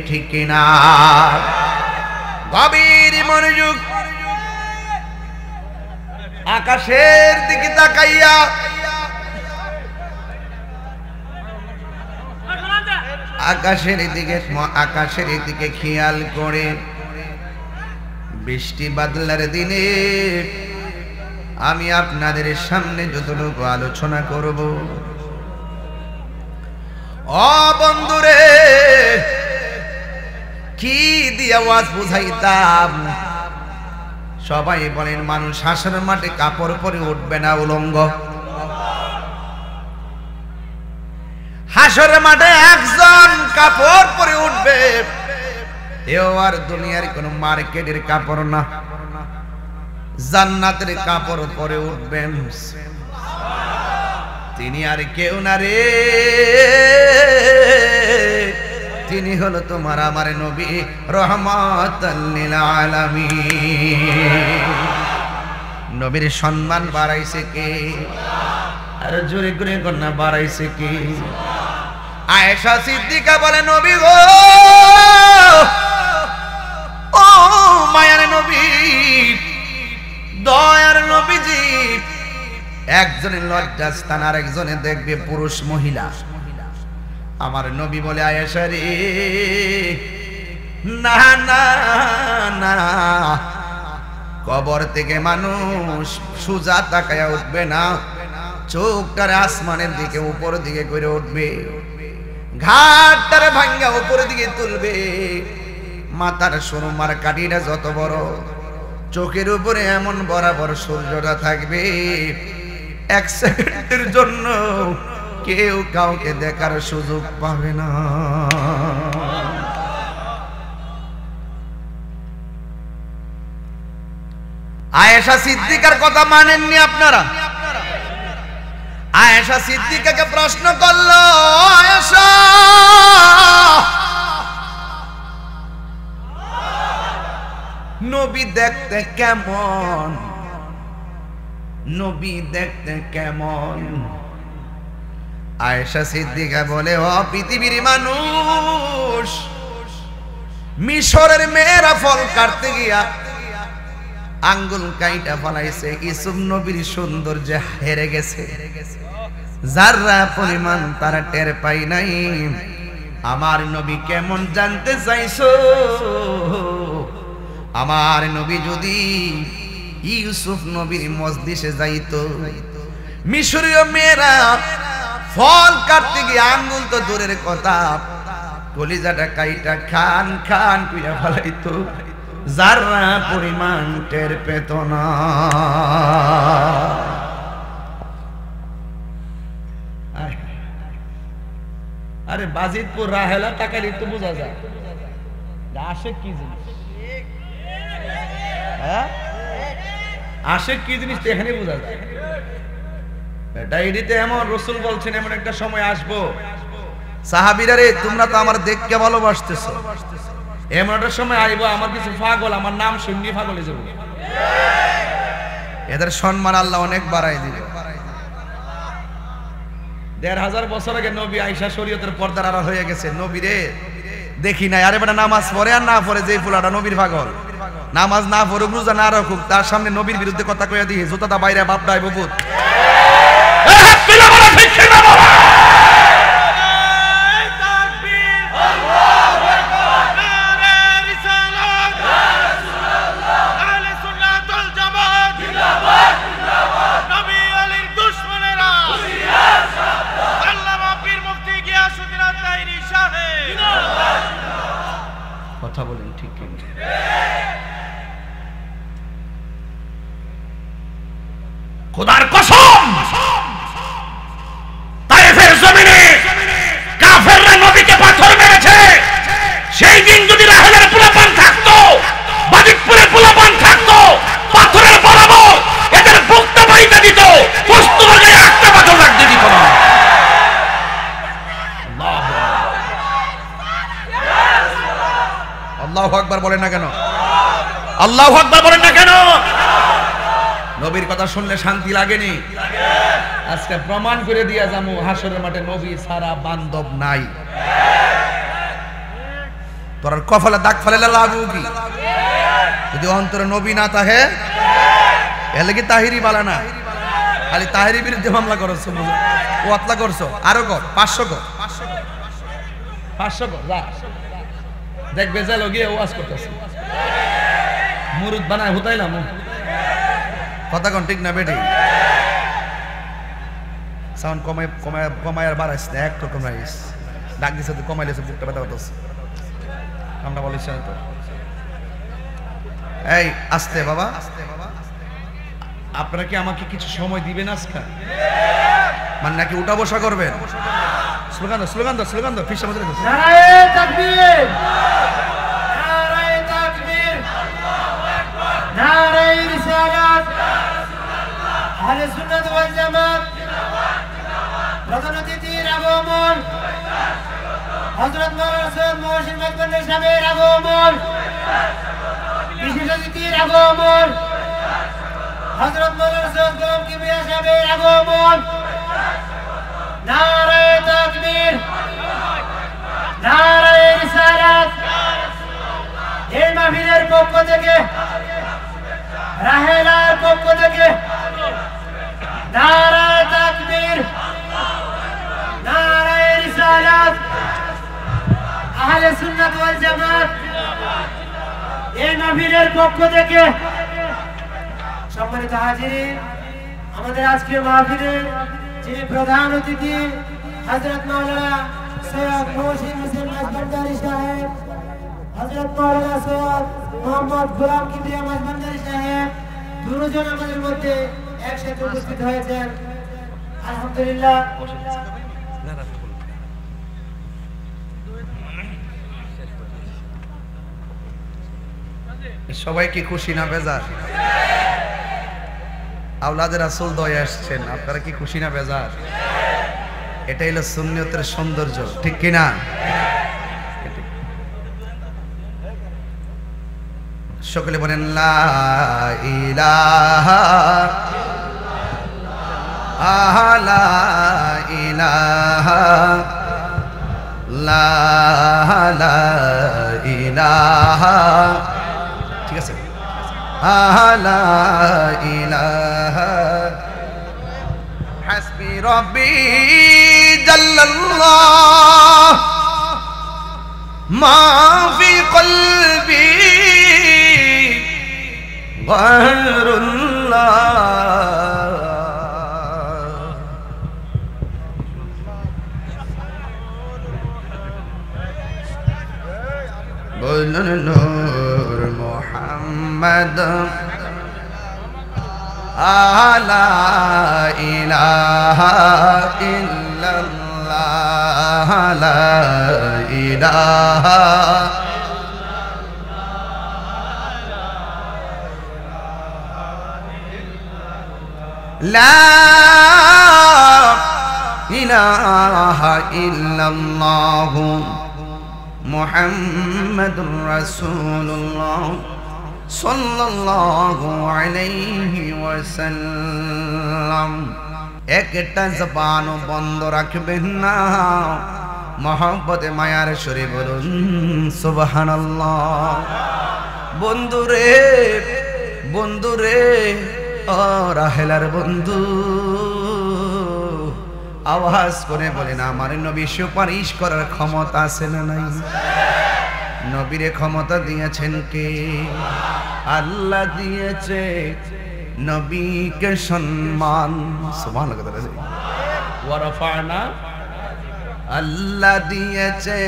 Speaker 1: ঠিক না? গভীর মনোযোগ, আকাশের দিকে তাকাইয়া আকাশের দিকে খেয়াল করে বৃষ্টি বাদলার দিনে আমি আপনাদের সামনে যতটুকু আলোচনা করব, ও বন্ধুরে, কি দিয়ে ওয়াজ বুঝাইতাম। সবাই বলেন মানুষ হাসরের মাঠে কাপড় পরে উঠবে না উলঙ্গ। হাসরের মাঠে একজন কাপড় পরে উঠবে, এও আর দুনিয়ার কোন মার্কেটের কাপড় না, জান্নাতের কাপড় পরে উঠবেন। তিনি আর কেউ না রে, তিনি হলো তোমার আমার নবী রহমাতাল লিল আলামিন। নবীর সম্মান বাড়াইছে কে? আর জোরে করে কন্যা বাড়াইছে কে? আয়েশা সিদ্দিকা বলে, নবী গো, ও মায়ার নবী, দয়ার নবীজি, একজনের লজ্জাস্থান আর একজনে দেখবে পুরুষ মহিলা। আমার নবী বলে, আয়েশা রে, না না না, কবর থেকে মানুষ সোজা তাকায়া উঠবে না, চোখটার আসমানের দিকে উপর দিকে করে উঠবে, ঘাটটার ভাঙ্গা উপর দিকে তুলবে, মাথার সুরমার কাঠিটা যত বড়, চোখের উপরে এমন বরাবর সূর্যটা থাকবে, এক সেকেন্ডের জন্য কেউ কাউকে দেখার সুযোগ পাবে না। আয়েশা সিদ্দিকার কথা মানেননি আপনারা? আয়েশা সিদ্দিকাকে প্রশ্ন করলো, আয়েশা, নবী দেখতে কেমন? নবী দেখতে কেমন? আয়েশা সিদ্দিকা বলে, ও পৃথিবীর মানুষ, মিশরের মেয়েরা ফল কাটতে গিয়া আঙ্গুল কাইটা ফলাইছে, ইউসুফ নবীর সৌন্দর্যে হেরে গেছে, যারা পরিমাণ তারা টের পাই নাই। আমার নবী কেমন জানতে চাইছো? আমার নবী যদি ইউসুফ নবীর মজলিসে যাইতো, মিশরীয় মেয়েরা ফল কাটতে গিয়ে আঙ্গুল তো দূরের কথা, কলিজাটা কাইটা খান খান কইরা ফলাইতো, যারা পরিমাণ টের পেত না। আরে বাজিতপুর রাহেলা তাকালি তো বোঝা যায় আশেক কি জিনিস, আশেক কি জিনিস এখানে বোঝা যায়। ডায়েরিতে এমন রসুল বলছেন, এমন একটা সময় আসবো, সাহাবীরা রে, তোমরা তো আমার দেখকে ভালোবাসতেছো, এমন একটা সময় আইব আমার কিছু পাগল আমার নাম শুননি পাগলে যাব, এদের সম্মান আল্লাহ অনেক বাড়াই দিবে। ১৫০০ বছর আগে নবী আয়েশা শরীয়তের পর্দার আড়াল হয়ে গেছে, নবীরে দেখি নাই। আরে বেটা, নামাজ পড়ে আর না পড়ে যে ফুলাটা নবীর পাগল, নামাজ না পড়ুক, রোজা না রাখুক, তার সামনে নবীর বিরুদ্ধে কথা কইয়া দিয়ে জুতাটা বাইরে বাপ দাই বপুত। কথা বলেন ঠিক কিনা? খোদার কসম, তায়েফের জমিনে কাফেররা নবীকে পাথর মেরেছে। সেই দিন যদি রাহেলের পোলাপান থাকতো, বাজিতপুরের পোলাপান থাকতো, পাথরের বরাবর এদের বুকটা বাইতে দিত, কস্তুরীর গায়ে একটা পাথর রাখতে দিত না। আল্লাহু আকবার বলেন না কেন? আল্লাহু আকবার বলেন না কেন? নবীর কথা শুনলে শান্তি লাগেনি? আজকে প্রমাণ করে দিয়া যাবো, হাসরের মাঠে নবী ছাড়া বান্ধব নাই। তোর কপালে দাগ ফেলে লাগু কি? যদি অন্তরে নবী না থাকে, এলে কি তাহিরি বালা না? খালি তাহিরি বিরুদ্ধে মামলা করছো, ও আতলা করছো, আরো কর, 500 কর। 500 যা দেখবে যে লগিয়ে ওয়াজ করতেছে মুরুদ বানায় হুতাইলাম কথা কোন ঠিক না বেটি সাউন্ড কমায় আর বাড়াইছ না একরকম রাইস ডাক দিছে তো কমাইলেছে বুকটা ব্যথা করতেছে আমরা বলিস তো এই আস্তে বাবা আপনারা কি আমাকে কিছু সময় দিবেন আজকে মানে নাকি উঠা বসা করবেন স্লোগান দাও ফিস আমাদের
Speaker 3: নারায়ে তাকবীর নারায়ে তাকবীর নারায়ে রিসালাত আহলে সুন্নাত ওয়াল জামাত প্রধান অতিথির আগমন হযরত মাওলানা সৈয়দ মুহসিন মাইজভান্ডারী সাহেবের আগমন বিশেষ অতিথির আগমন হযরত মাওলানা সৈয়দ গোলাম কিবরিয়া সাহেবের আগমন নারায়ে তাকবীর নারায়ে রিসালাত এই মাহফিলের পক্ষ থেকে রাহেলার পক্ষ থেকে নারায়ে তাকবীর নারায়ে রিসালাত আহলে সুন্নাত ওয়াল জামাত এই মাহফিলের পক্ষ থেকে সম্মানিত হাজিরিন আমাদের আজকের মাহফিলের যিনি প্রধান অতিথি হযরত মাওলানা সৈয়দ মুহসিন হোসেন মাইজভান্ডারী সাহেব হযরত মাওলানা সৈয়দ মোহাম্মদ গোলাম কিবরিয়া মাইজভান্ডারী সাহেব দুজন আমাদের মধ্যে একসাথে উপস্থিত হয়েছেন আলহামদুলিল্লাহ
Speaker 1: সবাই কি খুশি না বেজার আওলাদের রাসূল দয়ে আসছেন আপনারা কি খুশি না বেজার এটাই হলো সুন্নিয়তের সৌন্দর্য ঠিক কি না সকলে বলেন লা ইলাহা লা ইলাহা লা ইলাহা ঠিক আছে লা ইলাহা হাসবি রব্বি জাল্লাল্লাহ মা ফি কলবি গায়রুল্লাহ বলুন নূর মুহাম্মদ লা ইলাহা ইল্লাল্লাহ লা ইলাহা লা ইলাহা ইল্লাল্লাহ মুহাম্মাদুর রাসূলুল্লাহ সাল্লাল্লাহু আলাইহি ওয়াসাল্লাম একটা জবান বন্ধ রাখবেন না মহব্বতে মায়ার সুরে বলুন সুবহানাল্লাহ বন্ধুরে ও রাহেলার বন্ধু আওয়াজ করে বলেন আমার নবী সুপারিশ করার ক্ষমতা আছে না নাই নবীরে ক্ষমতা দিয়েছেন কে আল্লাহ দিয়েছে নবীকে সম্মান সুবহানাল্লাহ ওয়া রাফা'না আল্লাহ দিয়েছে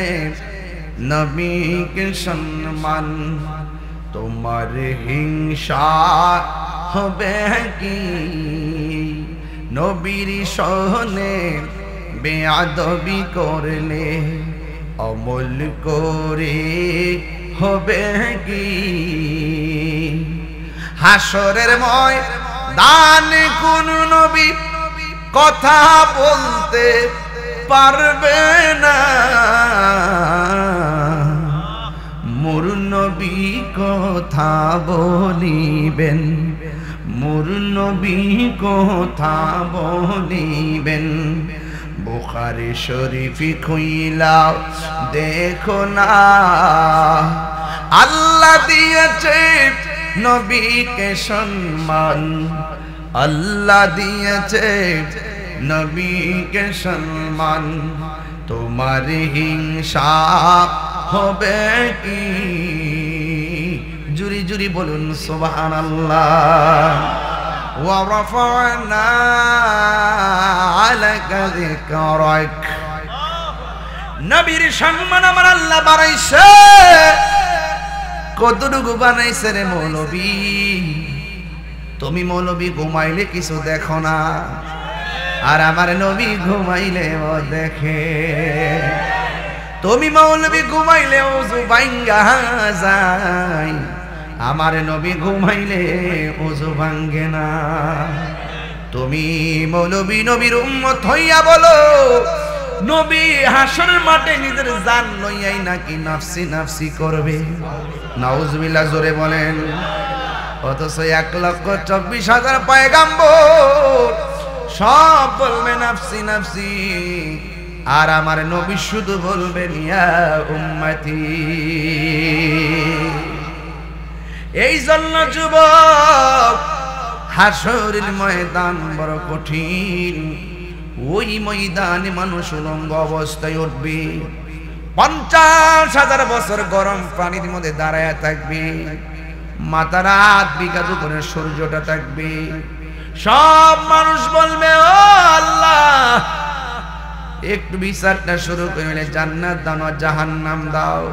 Speaker 1: নবীকে সম্মান তোমার হিংসা হবে কি নবীর সহনে বেয়াদবি করলে অমল করে হবে কি হাসরের ময়দান কোন নবী কথা বলতে পারবে না মোর নবী কথা বলিবেন মোর নবী কথা বলিবেন বুখারী শরীফ খুইলা দেখো না আল্লাহ দিয়েছে নবীকে সম্মান আল্লাহ দিয়েছে নবীকে সম্মান তোমার হিংসা হবে কি? জুরি জুরি বলুন সুবহানাল্লাহ। ওয়া রাফা'না আলাকা যিকরাক, নবীর সম্মান আমার আল্লাহ বাড়াইছে। কতটুকু বানাইছে রে মৌলবী? তুমি মৌলবী ঘুমাইলে কিছু দেখো না, আর আমার নবী ঘুমাইলে ও দেখে। তুমি মৌলবী ঘুমাইলে ওযু ভাঙ্গা যায়, আমার নবী ঘুমাইলে ওযু ভাঙ্গে না। তুমি মৌলবী নবীর উম্মত হইয়া বলো, নবী হাসরের মাঠে নিজের জান লইয়াই নাকি নাফসি নাফসি করবে। নাউজুবিল্লাহ, জোরে বলেন। অথচ 1,24,000 পয়গাম্বর সব বলবে নাফসি নাফসি, আর আমার নবী শুধু বলবেন ইয়া উম্মতি। এই জন্য যুবক, হাসরের ময়দান বড় কঠিন। ওই ময়দানে মানুষ উলঙ্গ অবস্থায় উঠবে, 50,000 বছর গরম পানির মধ্যে দাঁড়ায় থাকবে, মাথার 8 বিঘা করে সূর্যটা থাকবে। সব মানুষ বলবে ও আল্লাহ, একটু বিচারটা শুরু করে জান্নাত দাও না জাহান্নাম দাও।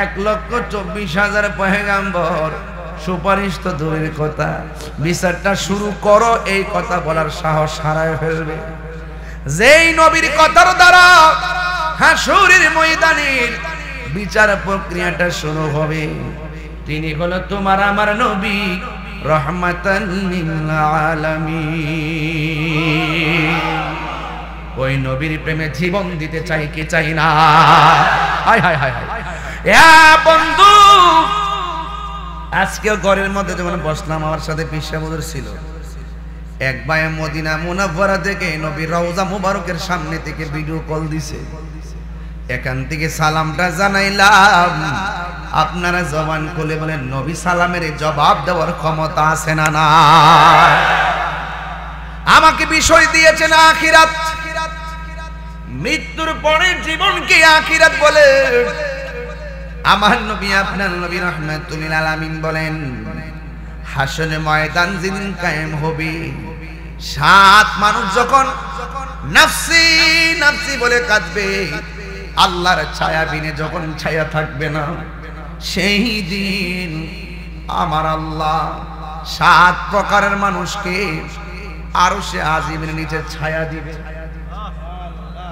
Speaker 1: 1,24,000 পয়গাম্বর সুপারিশ তো দূরের কথা, বিচারটা শুরু করো এই কথা বলার সাহস হারায় ফেলবে। যেই নবীর কথার দ্বারা হাসরের ময়দানের বিচার প্রক্রিয়াটা শুরু হবে, তিনি হলো তোমার আমার নবী রাহমাতাল লিল আলামিন। ওই নবীর প্রেমে জীবন দিতে চাই কি চাই না? হায় হায় হায় হায়। বন্ধু, আজকে ঘরের মধ্যে যখন বসলাম, আমার সাথে পিসাবুদর ছিল। এক ভাই মদিনা মুনাফফারা থেকে নবীর রওজা মুবারকের সামনে থেকে ভিডিও কল দিছে। এখান থেকে সালামটা জানাইলাম। আপনারা জবান খুলে বলেন, নবী সালামের জবাব দেওয়ার ক্ষমতা আছে না? না। আমাকে বিষয় দিয়েছেন আখিরাত, মৃত্যুর পরের জীবনকে আখিরাত বলে। আমার নবী, আপনার নবী রাহমাতুল লিল আলামিন বলেন, হাসরের ময়দান যেদিন কায়েম হবে, 7 মানুষ যখন নাফসি নাফসি বলে কাঁদবে, আল্লাহর ছায়া বিনে যখন ছায়া থাকবে না, সেই দিন আমার আল্লাহ 7 প্রকারের মানুষকে আরশে আজিমের নিচে ছায়া দিবে।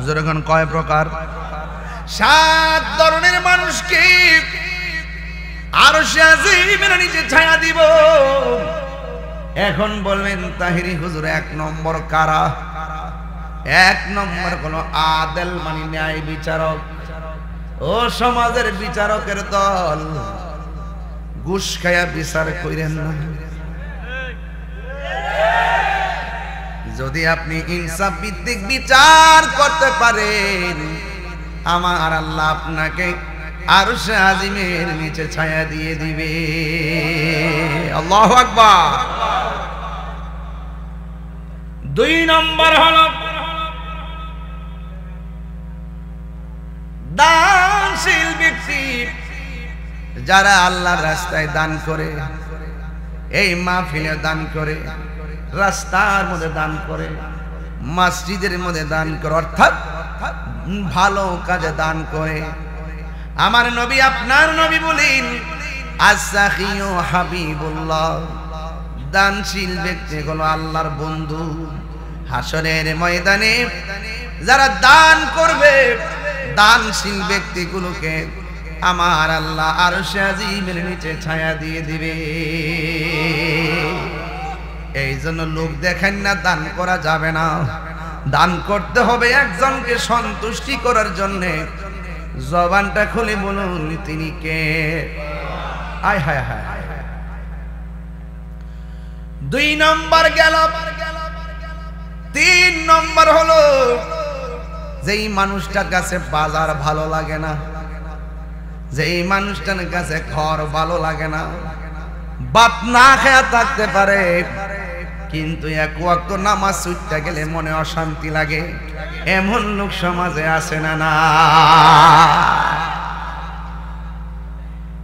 Speaker 1: যখন কয় প্রকার? 7 ধরনের মানুষকে আরশে আজিমের নিচে ছায়া দিব। এখন বলবেন তাহিরি হুজুর, 1 নম্বর কারা? 1 নম্বর হলো আদেল, মানে ন্যায় বিচারক। ও সমাজের বিচারকের দল, ঘুষ খায়া বিচার কইরেন না। যদি আপনি ইনসাফ ভিত্তিক বিচার করতে পারেন, আমার আল্লাহ আপনাকে আরশে আজিমের নিচে ছায়া দিয়ে দিবে। আল্লাহু আকবার। 2 নম্বর হলো দানশীল ব্যক্তি, যারা আল্লাহর রাস্তায় দান করে, এই মাহফিলে দান করে, রাস্তার মধ্যে দান করে, মসজিদের মধ্যে দান করে, অর্থাৎ ভালো কাজে দান করে। আমার নবী, আপনার নবী বলেন, আস-সাখিয়ু হাবিবুল্লাহ, দানশীল ব্যক্তি হলো আল্লাহর বন্ধু। হাসরের ময়দানে যারা দান করবে, দানশীল ব্যক্তিগুলোকে আমার আল্লাহ আরশে আজিমের নিচে ছায়া দিয়ে দিবে। এই জন্য লোক দেখেন না, দান করা যাবে না। দান করতে হবে একজনকে সন্তুষ্টি করার জন্য। জবানটা খুলে বলুন, তিনি কে? আয় হায় হায়। 2 নম্বর গেল। 3 নম্বর হলো যেই মানুষটার কাছে বাজার ভালো লাগে না, যেই মানুষটার কাছে ঘর ভালো লাগে না, বাপ না খেয়ে থাকতে পারে, কিন্তু এক ওয়াক্ত নামাজ ছুটতে গেলে মনে অশান্তি লাগে, এমন লোক সমাজে আছে না? না,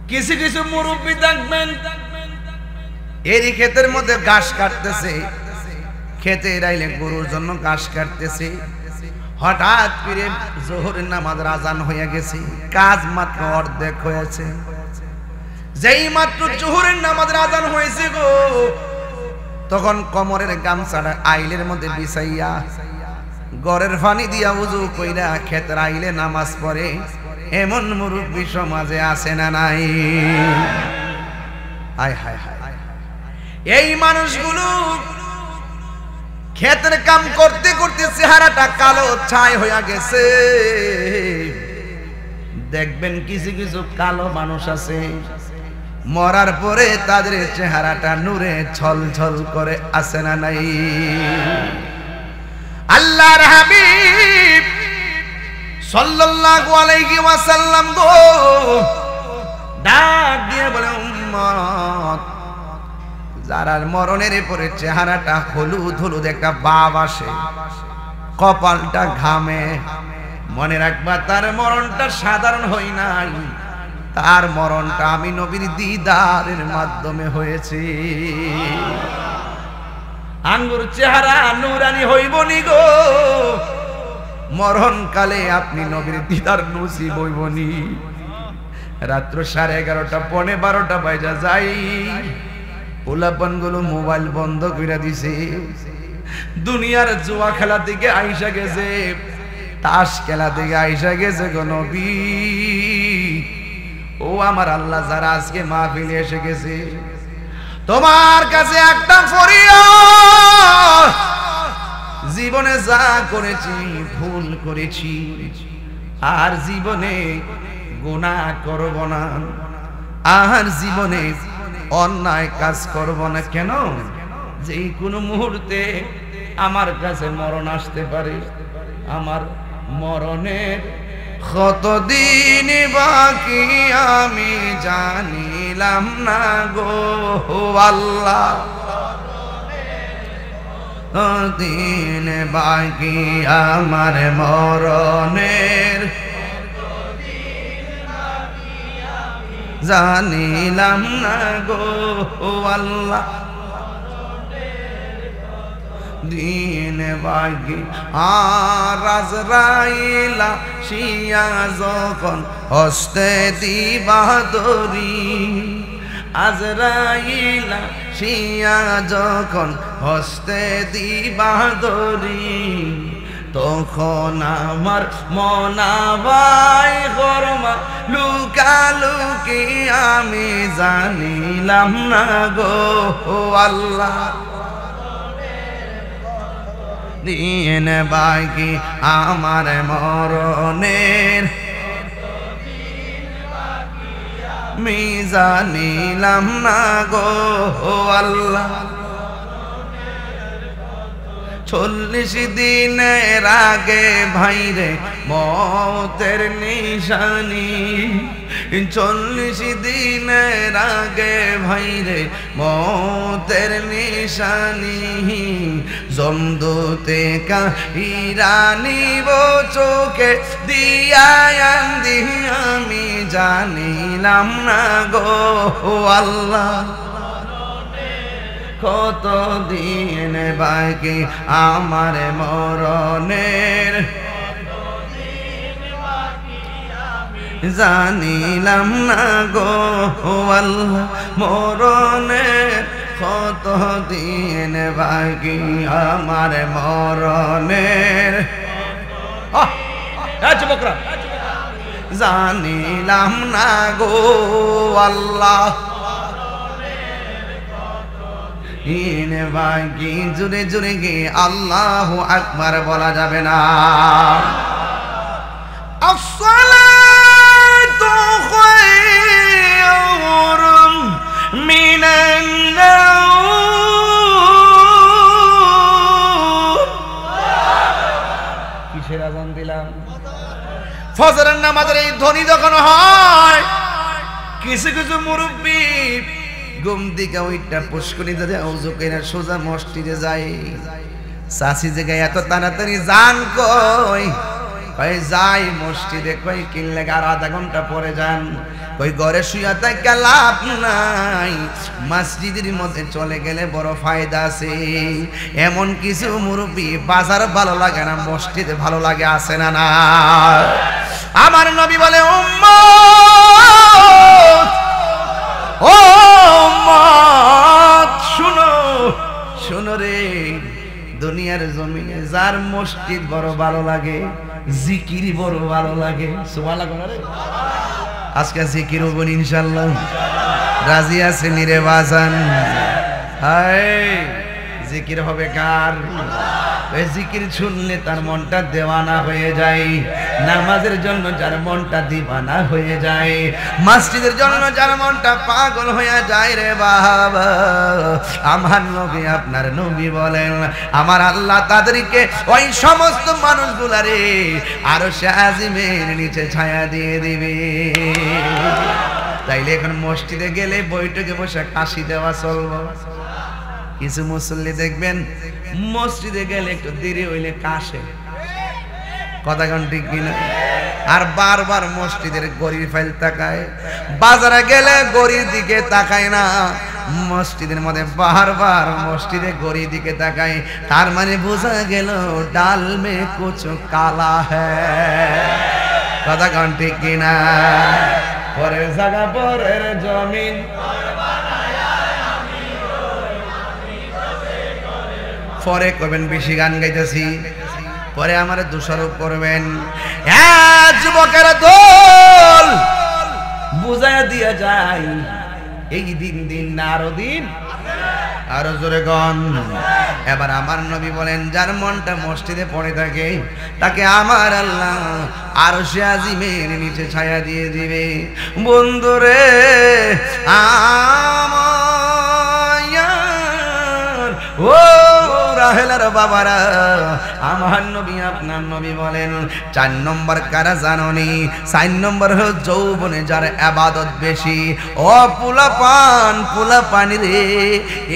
Speaker 1: কিছু কিছু মুরব্বী দেখবেন এরই ক্ষেতের মধ্যে ঘাস কাটতেছে, খেতে রাইলে গরুর জন্য ঘাস কাটতেছে, হঠাৎ করে জোহরের নামাজের আজান হয়ে গেছে, কাজ মাত্র অর্ধেক হয়েছে। যেই মাত্র জোহরের নামাজের আজান হয়েছে গো, তখন কোমরের গামছাটা আইলের মধ্যে বিছাইয়া গড়ের পানি দিয়া উযু কইরা খেতের আইলে নামাজ পড়ে, এমন মুরব্বী সমাজে আছে না নাই? হায় হায় হায়, এই মানুষগুলো ক্ষেতের কাম করতে করতে চেহারাটা কালো ছাই হয়ে গেছে। দেখবেন কিছু কিছু কালো মানুষ আছে, মরার পরে তাদের চেহারাটা নূরে ছলছল করে, আছে না নাই? আল্লাহর হাবিব সাল্লাল্লাহু আলাইহি ওয়াসাল্লাম গো ডাক দিয়ে বলে, উম্মত, যারা মরণের পরে চেহারাটা হলুদ হলুদ একটা ভাব আসে, কপালটা ঘামে, মনে রাখবা তার মরণটা সাধারণ হই নাই, তার মরণটা আমি নবীর দিদারের মাধ্যমে হয়েছে। আঙ্গুর চেহারা নুরানি হইবনি গো, মরণকালে আপনি নবীর দিদার নসিব হইবনি। রাত্র 11:30 পৌনে 12টা বাজা যাই, পোলাপান গুলো মোবাইল বন্ধ করে দিছে, দুনিয়ার জুয়া খেলা থেকে আইসা গেছে, তাস খেলা থেকে আইসা গেছে গো নবী। ও আমার আল্লাহ, যারা আজকে মাহফিলে এসে গেছে, তোমার কাছে একটা ফরিয়াদ, জীবনে যা করেছি ভুল করেছি, আর জীবনে গুনাহ করব না, আর জীবনে অন্যায় কাজ করব না। কেন? যে কোনো মুহূর্তে আমার কাছে মরণ আসতে পারে। আমার মরণের কতদিন বাকি আমি জানিলাম না গো আল্লাহ, দিন বাকি আমার মরণের জানিলাম না গো আল্লাহ, দিন বাকি। আর আজরাইলা শিয়া যখন হস্তে দিবা দরি, আজরাইলা শিয়া যখন হস্তে দিবা দরি, তখন আমার মনাবাই গরমা লুকালুকি আমি জানিলাম না গো আল্লাহ, দিন বাকি আমার মরণের আমি জানিলাম না গো আল্লাহ। 40 দিনের আগে ভাইরে মতের নিশানি, 40 দিনের আগে ভাইরে মতের নিশানি, জমদূতে কাহিরানি বো চোখে দিয়ায়ান্দি আমি জানিলাম না গো আল্লাহ, কত দিন বাকি আমার মরণের জানিলাম না গো আল্লাহ, মরণের কত দিন বাকি আমার মরণের জানিলাম না গো আল্লাহ, দিন বাকি। জুড়ে জুড়ে গিয়ে আল্লাহু আকবার বলা যাবে না? আসসালাতু খায়রুম মিনান নাওম। কিসের আযান দিলাম? ফজরের নামাজের এই ধ্বনি যখন হয়, কিছু কিছু মুরব্বী ঘুম দিকে ওইটা পুষ্করিতে যায় ওযু কইরা সোজা মসজিদে যায় চাচি জায়গায় এত তাড়াতাড়ি যান কই যাই মসজিদে কই কিনলে আর আধা ঘন্টা পরে যান কই ঘরে শুয়া থাকা লাভ নাই মসজিদের মধ্যে চলে গেলে বড় ফায়দা আছে এমন কিছু মুরব্বি বাজার ভালো লাগে না মসজিদে ভালো লাগে আছে না না আমার নবী বলে উম্মত ও উম্মত শুনো শুনো রে দুনিয়ার জমিনে যার মসজিদ বড় ভালো লাগে জিকির বড় ভালো লাগে সুবহানাল্লাহ রে আজকে জিকির হবো ইনশাআল্লাহ রাজি আছেন রে বাজান হায় জিকির হবে কার এই জিকির শুনলে তার মনটা দেওয়ানা হয়ে যায় নামাজের জন্য যার মনটা দিবানা হয়ে যায় মসজিদের জন্য যার মনটা পাগল হয়ে যায় রে বাবা আমার নবী আপনার নবী বলেন আমার আল্লাহ তাদেরকে ওই সমস্ত মানুষগুলারে আরশে আজিমের নিচে ছায়া দিয়ে দিবে তাইলে এখন মসজিদে গেলে বৈঠকে বসে কাশি দেওয়া চলবে কিছু মুসল্লি দেখবেন মসজিদে গেলে একটু দেরি হইলে কাশে কথা কোন ঠিক কিনা আর বারবার মসজিদের গড়ির ফাইল তাকায় বাজারে গেলে গড়ির দিকে তাকায় না মসজিদের মধ্যে বারবার মসজিদে গড়ির দিকে তাকায় তার মানে বোঝা গেল ডাল মে কুছ কালা হ্যায় কথা কোন ঠিক কিনা পরের জায়গা পরের জমিন পরে করবেন বেশি গান গাইতেছি পরে আমার দোষারোপ করবেন যুবকের দল বুঝাইয়া দিয়া যায় এই দিন দিন না আরো দিন আরো জোরে গন এবার আমার নবী বলেন যার মনটা মসজিদে পড়ে থাকে তাকে আমার আল্লাহ আরশে আজিমের নিচে ছায়া দিয়ে দিবে বন্ধুরে আমার ও রাহেলার বাবারা আমার নবী আপনার নবী বলেন 4 নম্বর কারা জাননি 4 নম্বর হলো যৌবনে যার ইবাদত বেশি ও পোলা পানি রে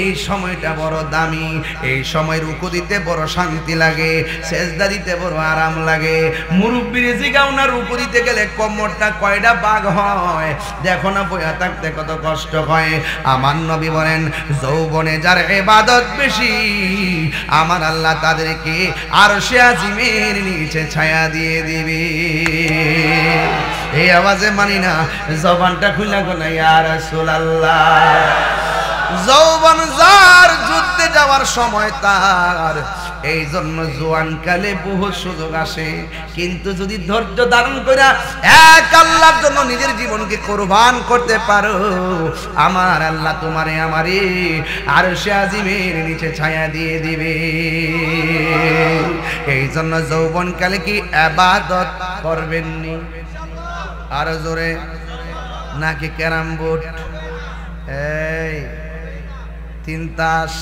Speaker 1: এই সময়টা বড় দামি এই সময় রুকু দিতে বড় শান্তি লাগে সেজদা দিতে বড় আরাম লাগে মুরব্বির জিগাও না রুকু দিতে গেলে কোমরটা কয়টা বাগ হয় দেখো না বইয়া থাকতে কত কষ্ট হয় আমার নবী বলেন যৌবনে যার ইবাদত বেশি আমার আল্লাহ তাদেরকে আরশে আজিমের নিচে ছায়া দিয়ে দিবে এই আওয়াজে মানি না জবানটা খুলে গো না ইয়া রাসূলুল্লাহ যৌবন যার যুদ্ধে যাওয়ার সময় তার এই জন্য জোয়ান কালে বহু সুযোগ আসে কিন্তু যদি ধৈর্য ধারণ করে এক আল্লাহর জন্য নিজের জীবনকে কুরবান করতে পারো আমার আল্লাহ তোমারে আমারে আরশে আজিমের নিচে ছায়া দিয়ে দিবে এই জন্য যৌবন কালে কি ইবাদত করবেননি আরো জোরে নাকি ক্যারাম বোর্ড এই 3 তাস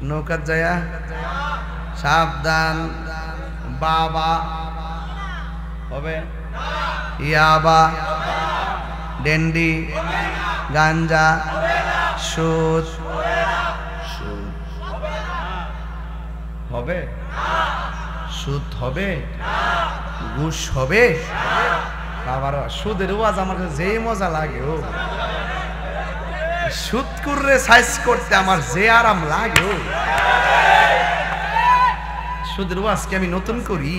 Speaker 1: নৌকার যায়া সাবধান বাবা হবে ইয়াবা ডেন্ডি গাঞ্জা সুদ হবে সুদ হবে ঘুষ হবে বাবার সুদের ওয়াজ আমার যে মজা লাগে ও সুদ করে সাইজ করতে আমার যে আরাম লাগে সুদের ওয়াজকে আমি নতুন করি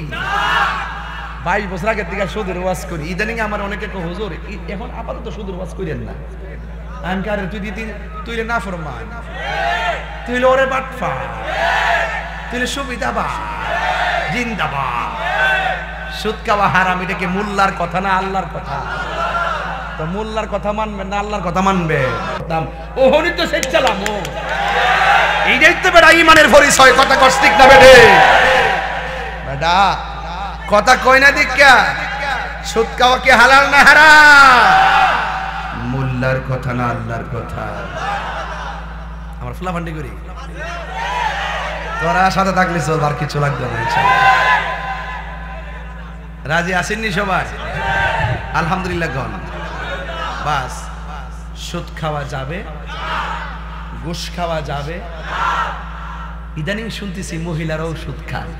Speaker 1: 22 বছর আগের থেকে সুদের ওয়াজ করি ইদানিং আমার অনেকে কো হুজুর এখন আপাতত সুদের ওয়াজ করেন না আমি কারে তুই না ফরমান তুই ওরে বাটফা তুই সুবিধাবা জিন্দাবাদ সুদ খাওয়া হারাম এটা কি মোল্লার কথা না আল্লাহর কথা তো মোল্লার কথা মানবে না আল্লাহর কথা মানবে ওহনি তো শেখ চালাম এইটাই তো বেটা ইমানের পরিচয় কথা কষ্টিক না বেটে বেটা কথা কই না দীক্ষা সুদ খাওয়া কি হালাল না হারাম মোল্লার কথা না আল্লাহর কথা আমার ফুলাফান্ডি করি তোরা সাথে থাকলে চল আর কিছু লাগবে না রাজি আসেননি সবাই আলহামদুলিল্লাহ গণ বাস সুদ খাওয়া যাবে, ঘুষ খাওয়া যাবে। ইদানিং শুনতেছি মহিলারাও সুদ খায়।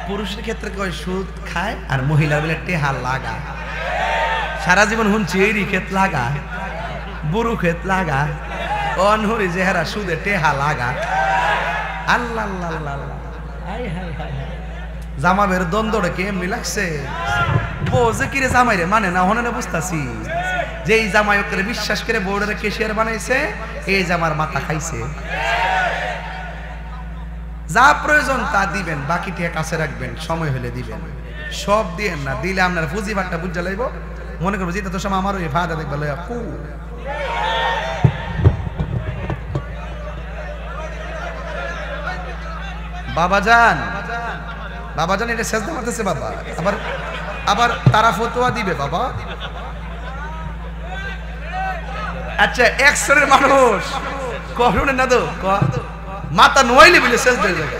Speaker 1: পুরুষের ক্ষেত্রে কয় সুদ খায়, আর মহিলা বলে টেহা লাগা। সারা জীবন শুনছি এই ক্ষেত লাগা, বুড়ু ক্ষেত লাগা, অনহরি চেহারা সুদে টেহা লাগা। আল্লাহ আল্লাহ আল্লাহ আল্লাহ, হাই হাই হাই হাই। জামাবের দ্বন্দ্বটা কেমনি লাগছে। বোঝে কিরে জামাই রে মানে না, হনে বুঝতাছি যে এই জামাই ওকে বিশ্বাস করে বোর্ডের কেশিয়ার বানাইছে, এই জামার মাথা খাইছে। যা প্রয়োজন তা দিবেন, বাকিটা কাছে রাখবেন, সময় হলে দিবেন। সব দিয়েন না, দিলে আপনার পুঁজি বাট্টা বুঝা লাইব। মনে করবো যেটা তো সময় আমারও এই ভাড়া দেখবে লয়া ফু। বাবাজান, বাবাজান এটা সেজদা মারতেছে বাবা, আবার আবার তারা ফতোয়া দিবে বাবা। আচ্ছা, এক শ্রেণীর মানুষ করুন না তো মাথা নোয়াইলে বলে সেজদা জায়গা।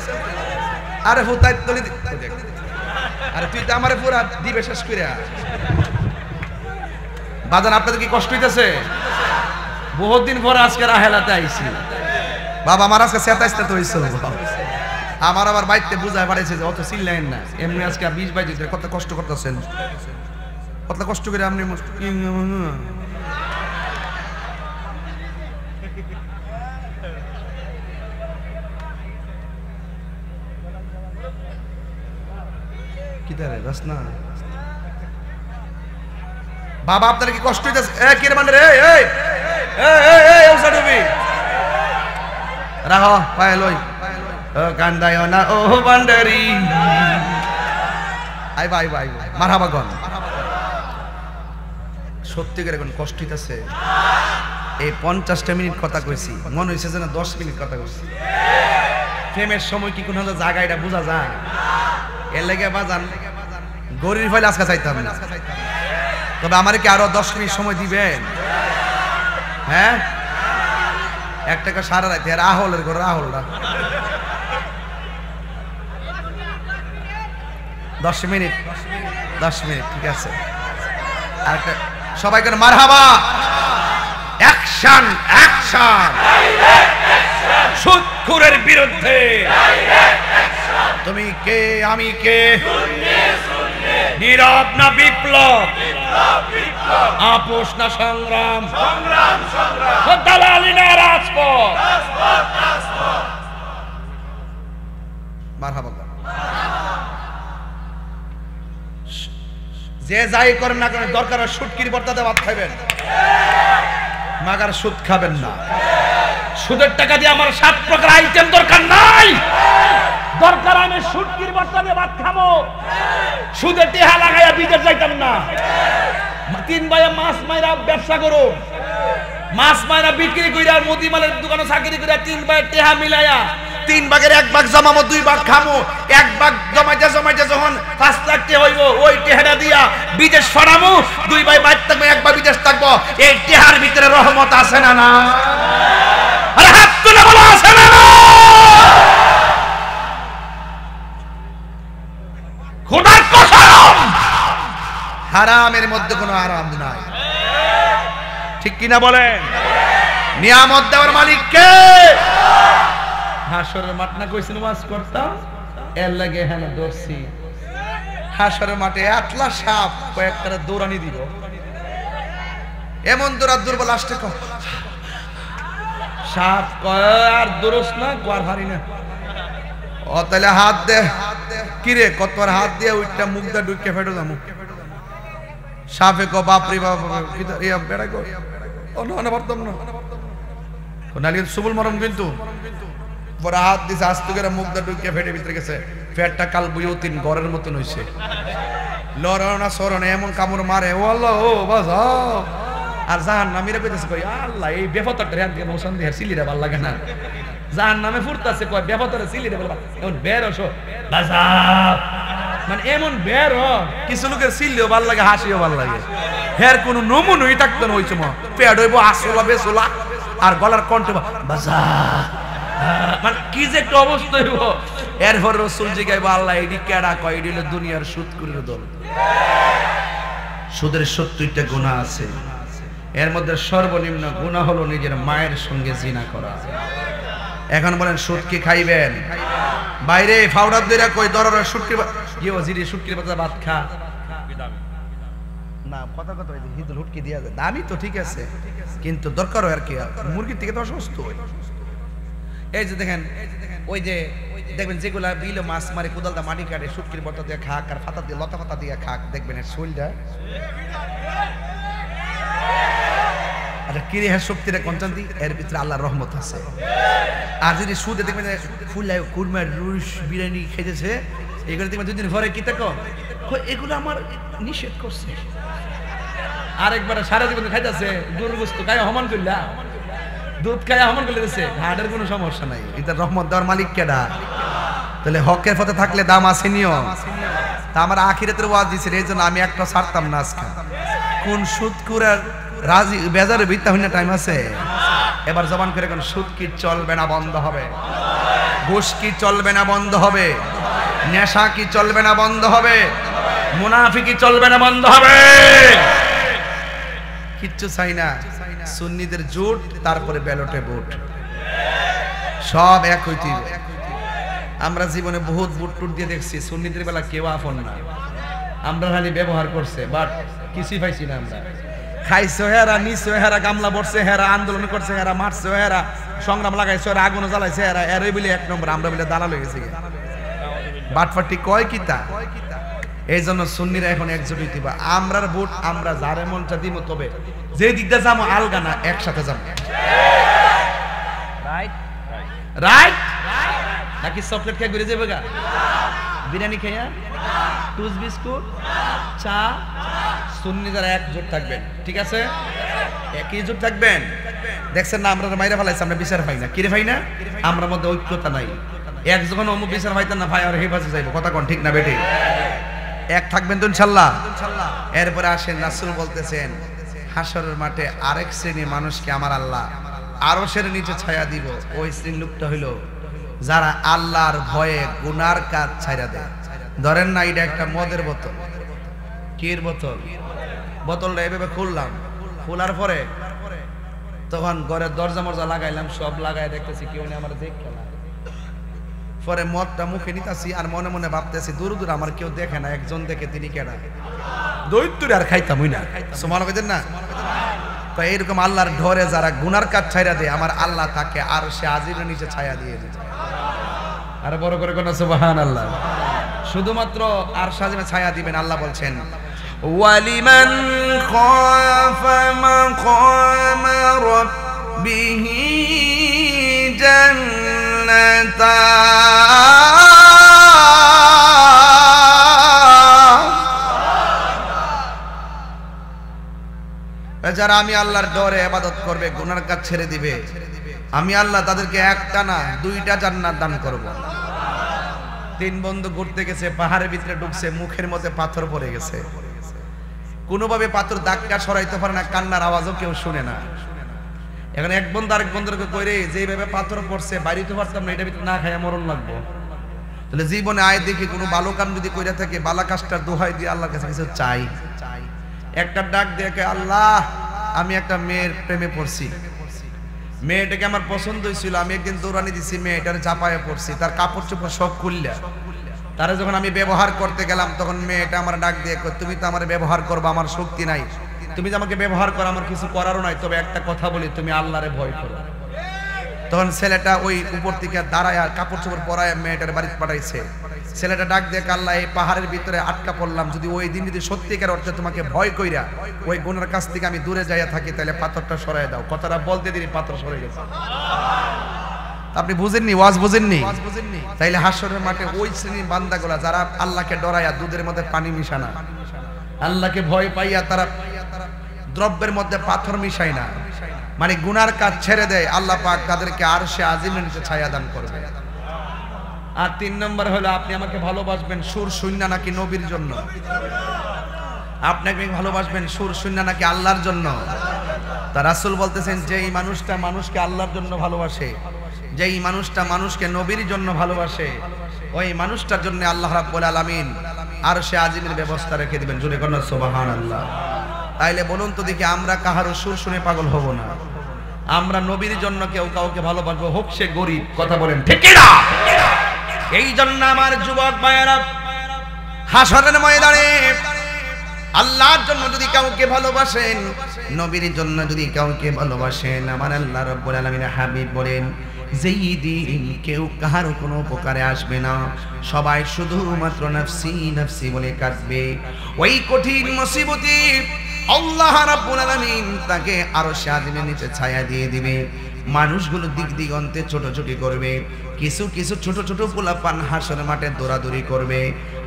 Speaker 1: আরে হুতাই তলি, আরে তুই তো আমারে পুরা দিবে শেষ করে। বাজান আপনাদের কি কষ্ট হইতেছে? বহুত দিন পর আজকে রাহেলাতে আইছি বাবা। আমার আজকে 27টা হইছে। আমার আবার বাইতে বুঝায় পাঠাইছে যে অত চিল্লাইন না, এমনি আজকে 20-22 কত কষ্ট করতেছেন, কত কষ্ট করে আপনি কি দাঁড়ায় বাস না। বাবা আপনার কি কষ্ট হইতেছে? কি রে মানে রে, রাহ পায়ে লই কান্দায় না ও বান্ডারি। আই ভাই ভাই মারহাবা গন। সত্যি করে কোন কষ্ট হইতেছে। এই 50টা মিনিট কথা কইছি, মনে হইছে যে না 10 মিনিট কথা কইছি। প্রেমের সময় কি কোন জায়গাটা বোঝা যায়? এর লেগে বাজান গরির ফলে আজকে চাইতাম না। তবে আমারে কি আরো 10 মিনিট সময় দিবেন? হ্যাঁ, 1 টাকা সারা রাইতে রাহুলের ঘর রাহুলরা 10 মিনিট ঠিক আছে। আর সবাই করে মারহাবা, অ্যাকশন অ্যাকশন, সুদখোরের বিরুদ্ধে। তুমি কে আমি কে, নীরব না বিপ্লব, আপোষ না সংগ্রাম, দালালি না রাজপথ। মারহাবা। যে যাই করেন না কেন, দরকার সুটকির বর্তাতে ভাত খাবেন, মাগার সুদ খাবেন না। সুদের টাকা দিয়ে আমার 7 প্রকার আইটেম দরকার নাই। দরকার আমি সুটকির বর্তাতে ভাত খাবো, সুদের টেহা লাগাইয়া বিদেশ যাইতাম না। 3 ভাইয়া মাছ মাইরা ব্যবসা করো, মাছ মাইরা বিক্রি কইরা মুদিমালের দোকানে চাকরি কইরা 3 ভাইয়ের টেহা মিলাইয়া 3 ভাগের 1 ভাগ জমামো, 2 ভাগ খামো। 1 ভাগ জমাইতে জমাইতে যখন 5 লাখ টাকা হইব, ওই টেহাটা দিয়া বিদেশ ছড়ামো। 2 ভাই বাইরে থাকবো, 1 ভাই বিদেশ থাকবো। এই টেহার ভিতরে রহমত আছে না না? আরে হাত তুলে বলো আছে না না? খোদার কসম, হারামের মধ্যে কোনো আরাম নাই। ঠিক কিনা বলেন? নিয়ামত দেওয়ার মালিক কে? হাসরের মাঠ না কইছিল ওয়াজ করতাম, এর লাগে হ্যাঁ দর্শি। হাসরের মাঠে এতলা সাপ কয়েকটা দৌড়ানি দিব, এমন দৌড়া দুর্বল আসতে কম সাপ আর দৌড়স না কোয়ার ভারি না। ও তাহলে হাত দে কিরে, কতবার হাত দিয়ে ওইটা মুখটা ঢুকে ফেটো যাবো। সাপে কো বাপরে বাপ, বেড়া কো না পারতাম না, নালি সুবুল মরম। কিন্তু পরে হাত দিছে, আস্তে করে মুখটা ঢুকে ফেটে ভিতরে গেছে। ফেটটা কাল বুঝেও 3 ঘরের মতন হয়েছে। লড়না সরণে এমন কামড় মারে, ও আল্লাহ ও বাস। আর জাহান নামীরা কইতেছে কই আল্লাহ এই বেফতরটা রে দিয়ে মৌসুম দিয়ে সিলিরে ভাল লাগে না। জাহান নামে ফুরতাছে কয় বেফতরে সিলিরে বলবা এমন বের হসো বাসা, মানে এমন বের হ। কিছু লোকের সিলিও ভাল লাগে, হাসিও ভাল লাগে। হের কোনো নমুনই থাকতো না। ওই সময় পেট হইব আসলা বেসলা, আর গলার কণ্ঠ বাসা, মানে কি যে একটা অবস্থা হইব। এরপর রসুল জিগাইব আল্লাহ এডি কেডা কয়, এডি হলো দুনিয়ার সুদখোরের দল। সুদের 70টা গুনাহ আছে, এর মধ্যে সর্বনিম্ন গুনাহ হলো নিজের মায়ের সঙ্গে জিনা করা। এখন বলেন সুদ কি খাইবেন? বাইরে ফাউডার দিরা কই দরর সুটকির কি ওজিরি সুটকির পাতা ভাত খা না, কথা কথা হিদুল হুটকি দিয়া যায় দামি তো ঠিক আছে, কিন্তু দরকার হয় আর কি মুরগির থেকে তো অসুস্থ হয়। এই যে দেখেন ওই যে দেখবেন যেগুলা বিলে মাছ মারে কোদালদা মাটি কাটে সুটকির বর্তা দিয়ে খাক আর ফাতা দিয়ে লতা ফাতা দিয়ে খাক, দেখবেন এর শরীরটা আচ্ছা কিরে হ্যাঁ শক্তিটা কঞ্চান্তি এর ভিতরে আল্লাহর রহমত আছে। আর যদি সুদে দেখবেন ফুলাই কুরমার রুশ বিরিয়ানি খেয়েছে এগুলো দেখবেন দুদিন পরে কি থাকো এগুলো আমার নিষেধ করছে, আরেকবার সারা জীবন খাইতেছে গরুর গোশত খায় হমান করলা দুধ খায় হমান করলে দিচ্ছে হার্টের কোনো সমস্যা নাই। এটা রহমত দেওয়ার মালিক কেডা? তাহলে হকের পথে থাকলে দাম আসেনিও। তা আমার আখিরাতের ওয়াজ দিছে এই জন্য আমি একটা ছাড়তাম না আজকে। কোন সুদকুরার রাজি বেজারে বিত্তা হইনা টাইম আছে? এবার জবান করে কোন সুদ কি চলবে না বন্ধ হবে, ঘুষ কি চলবে না বন্ধ হবে, নেশা কি চলবে না বন্ধ হবে, মুনাফিকি চলবে না বন্ধ হবে। কিচ্ছু চাই না, সুন্নিদের জোট তারপরে ব্যালটে ভোট সব এক হইতে। আমরা জীবনে বহুত ভোট টুট দিয়ে দেখছি সুন্নিদের বেলা কেউ আপন না, আমরা খালি ব্যবহার করছে বাট কিছুই পাইছি না। আমরা খাইছে হেরা, নিছে হেরা, গামলা বসছে হেরা, আন্দোলন করছে হেরা, মারছে হেরা, সংগ্রাম লাগাইছে হেরা, আগুন জ্বালাইছে হেরা, এরই বলে এক নম্বর, আমরা বলে দালাল হয়ে গেছি। বাটফাটি কয় কিতা? এই জন্য সুন্নিরা এখন একজোট হইতে বা আমরার ভোট আমরা যার মনটা দিব, তবে যে দিকটা যাবো আলগা না, একসাথে যাবো। রাইট রাইট নাকি চকলেট খেয়ে ঘুরে যাবে গা, বিরিয়ানি খাইয়া টুস বিস্কুট চা। সুন্নি যারা একজোট থাকবেন, ঠিক আছে, একই জোট থাকবেন। দেখছেন না আমরা মাইরা ফেলাইছি, আমরা বিচার পাই না। কিরে পাই না? আমরা মধ্যে ঐক্যতা নাই। এক যখন অমুক বিচার পাইতেন না ভাই আর হেফাজে যাইব, কথা কোন ঠিক না বেটে? এক থাকবেন তো ইনশাল্লাহ। এরপরে আসেন রাসূল বলতেছেন হাশরের মাঠে আরেক শ্রেণীর মানুষকে আমার আল্লাহ আরশের নিচে ছায়া দিব। ওই শ্রেণীর লোকটা হইল যারা আল্লাহর ভয়ে গুনার কাজ ছাইরা দেয়। ধরেন না এটা একটা মদের বোতল, কির বোতল, বোতলটা এভাবে খুললাম, খোলার পরে তখন ঘরের দরজা মরজা লাগাইলাম, সব লাগাই দেখতেছি কেউ নেই আমার দেখে না। পরে মদটা মুখে নিতেছি আর মনে মনে ভাবতেছি দূর দূর আমার কেউ দেখে না, একজন দেখে তিনি কেনা দৈত্যরে আর খাইতাম হই না। সুবহান কইতেন না? তো এইরকম আল্লাহর ডরে যারা গুনার কাজ ছাইরা দেয় আমার আল্লাহ তাকে আর সে আজিমের নিচে ছায়া দিয়ে দিতে। আর বড় করে কোন সুবহানাল্লাহ। শুধুমাত্র আর সাজিমে ছায়া দিবেন। আল্লাহ বলছেন ওয়ালিমান খাফা মাকামা রাব্বিহি জান্নাতান। যারা আমি আল্লাহর ডরে ইবাদত করবে, গুনার কাজ ছেড়ে দিবে, আমি আল্লাহ তাদেরকে একটা না দুইটা জান্নাত দান করব। তিন বন্ধু ঘুরতে গেছে, পাহাড়ের ভিতরে ঢুকছে, মুখের মধ্যে পাথর পড়ে গেছে, কোনোভাবে পাথর দাগটা সরাইতে পারে না, কান্নার আওয়াজও কেউ শুনে না। এখন এক বন্ধু আরেক বন্ধুকে কইরে যেভাবে পাথর পড়ছে বাইরেতে পারতাম না, এটা ভিতরে না খাইয়া মরণ লাগবো। তাহলে জীবনে আয় দেখি কোনো ভালো কাম যদি কইরা থাকে, বালা কাজটার দোহাই দিয়ে আল্লাহর কাছে কিছু চাই। একটা ডাক দেখে আল্লাহ আমি একটা মেয়ের প্রেমে পড়ছি, মেয়েটাকে আমার পছন্দ হয়েছিল, আমি একদিন দৌড়ানি দিছি, মেয়েটার চাপায়ে পড়ছি, তার কাপড় চোপড় সব খুললা, তারা যখন আমি ব্যবহার করতে গেলাম তখন মেয়েটা আমার ডাক দিয়ে তুমি তো আমার ব্যবহার করবা, আমার শক্তি নাই, তুমি যে আমাকে ব্যবহার করো আমার কিছু করারও নাই, তবে একটা কথা বলি তুমি আল্লাহরে ভয় করো। তখন ছেলেটা ওই উপর থেকে দাঁড়ায় আর কাপড় চোপড় পরায় মেয়েটার বাড়িতে পাঠাইছে। ছেলেটা ডাক দিয়ে আল্লাহ এই পাহাড়ের ভিতরে আটকা পড়লাম, যদি ওই দিন যদি সত্যিকার অর্থে তোমাকে ভয় কইরা ওই গুনার কাছ থেকে আমি দূরে যাইয়া থাকি তাহলে পাথরটা সরাই দাও। কথাটা বলতে দিনই পাথর সরে গেছে। আপনি বুঝেননি, ওয়াজ বুঝেননি? তাইলে হাশরের মাঠে ওই শ্রেণীর বান্দাগুলা যারা আল্লাহকে ডরাইয়া দুধের মধ্যে পানি মিশানা, আল্লাহকে ভয় পাইয়া তারা দ্রব্যের মধ্যে পাথর মিশায় না, মানে গুনার কাজ ছেড়ে দেয়, আল্লাহ পাক তাদেরকে আরশে আজিমের নিচে ছায়া দান করবে। আর তিন নম্বর হলো আপনি আমাকে ভালোবাসবেন সুর শূন্য নাকি নবীর জন্য? আপনাকে ভালোবাসবেন সুর শূন্য নাকি আল্লাহর জন্য? তা রাসূল বলতেছেন যেই মানুষটা মানুষকে আল্লাহর জন্য ভালোবাসে, যেই মানুষটা মানুষকে নবীর জন্য ভালোবাসে, ওই মানুষটার জন্য আল্লাহ রাব্বুল আলামিন আরশে আজিমের ব্যবস্থা রেখে দিবেন। জোরে কোন সুবহানাল্লাহ। তাইলে বলুন তো দেখি আমরা কাহারও সুর শুনে পাগল হব না? আমরা নবীর জন্য কেউ কাউকে ভালোবাসবো, হোক সে গরিব। কথা বলেন ঠিক কিনা? এই জন্য আমার যুবক ভাইয়েরা, হাসরের ময়দানে আল্লাহর জন্য যদি কাউকে ভালোবাসেন, নবীর জন্য যদি কাউকে ভালোবাসেন, আমার আল্লাহ রাব্বুল আলামিন হাবিব বলেন যেই দিন কেউ কাহারও কোনো উপকারে আসবে না, সবাই শুধুমাত্র নাফসি নাফসি বলে কাঁদবে, ওই কঠিন মুসিবতে আল্লাহ রাব্বুল আলামিন তাকে আরশে আজিমের নিচে ছায়া দিয়ে দিবে। মানুষগুলো দিক দিগন্তে ছোটাছুটি করবে, কিছু কিছু ছোট ছোট পোলাপান হাসর মাঠে দৌড়াদৌড়ি করবে।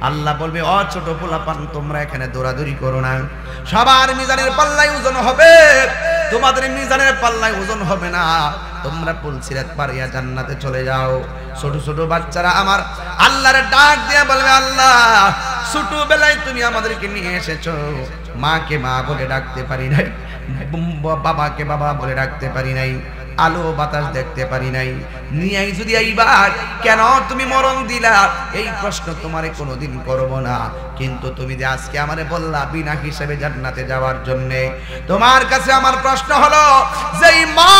Speaker 1: আল্লাহ বলবে, ও ছোট পোলাপান তোমরা এখানে দৌড়াদৌড়ি করো না, সবার মিজানের পাল্লায় ওজন হবে, তোমাদের মিজানের পাল্লায় ওজন হবে না, তোমরা পুলসিরাত পারিয়া জান্নাতে চলে যাও। ছোট ছোট বাচ্চারা আমার আল্লাহর ডাক দিয়ে বলবে, আল্লাহ ছোটবেলায় তুমি আমাদেরকে নিয়ে এসেছো, মাকে মা বলে ডাকতে পারি নাই, বাবাকে বাবা বলে ডাকতে পারি নাই, আলো বাতাস দেখতে পারি নাই, নিয়াই যদি এইবার কেন তুমি মরণ দিলা, এই প্রশ্ন তোমারে কোনোদিন করব না। কিন্তু তুমি যে আজকে আমারে বললা বিনা হিসেবে জান্নাতে যাওয়ার জন্য, তোমার কাছে আমার প্রশ্ন হলো, যেই মা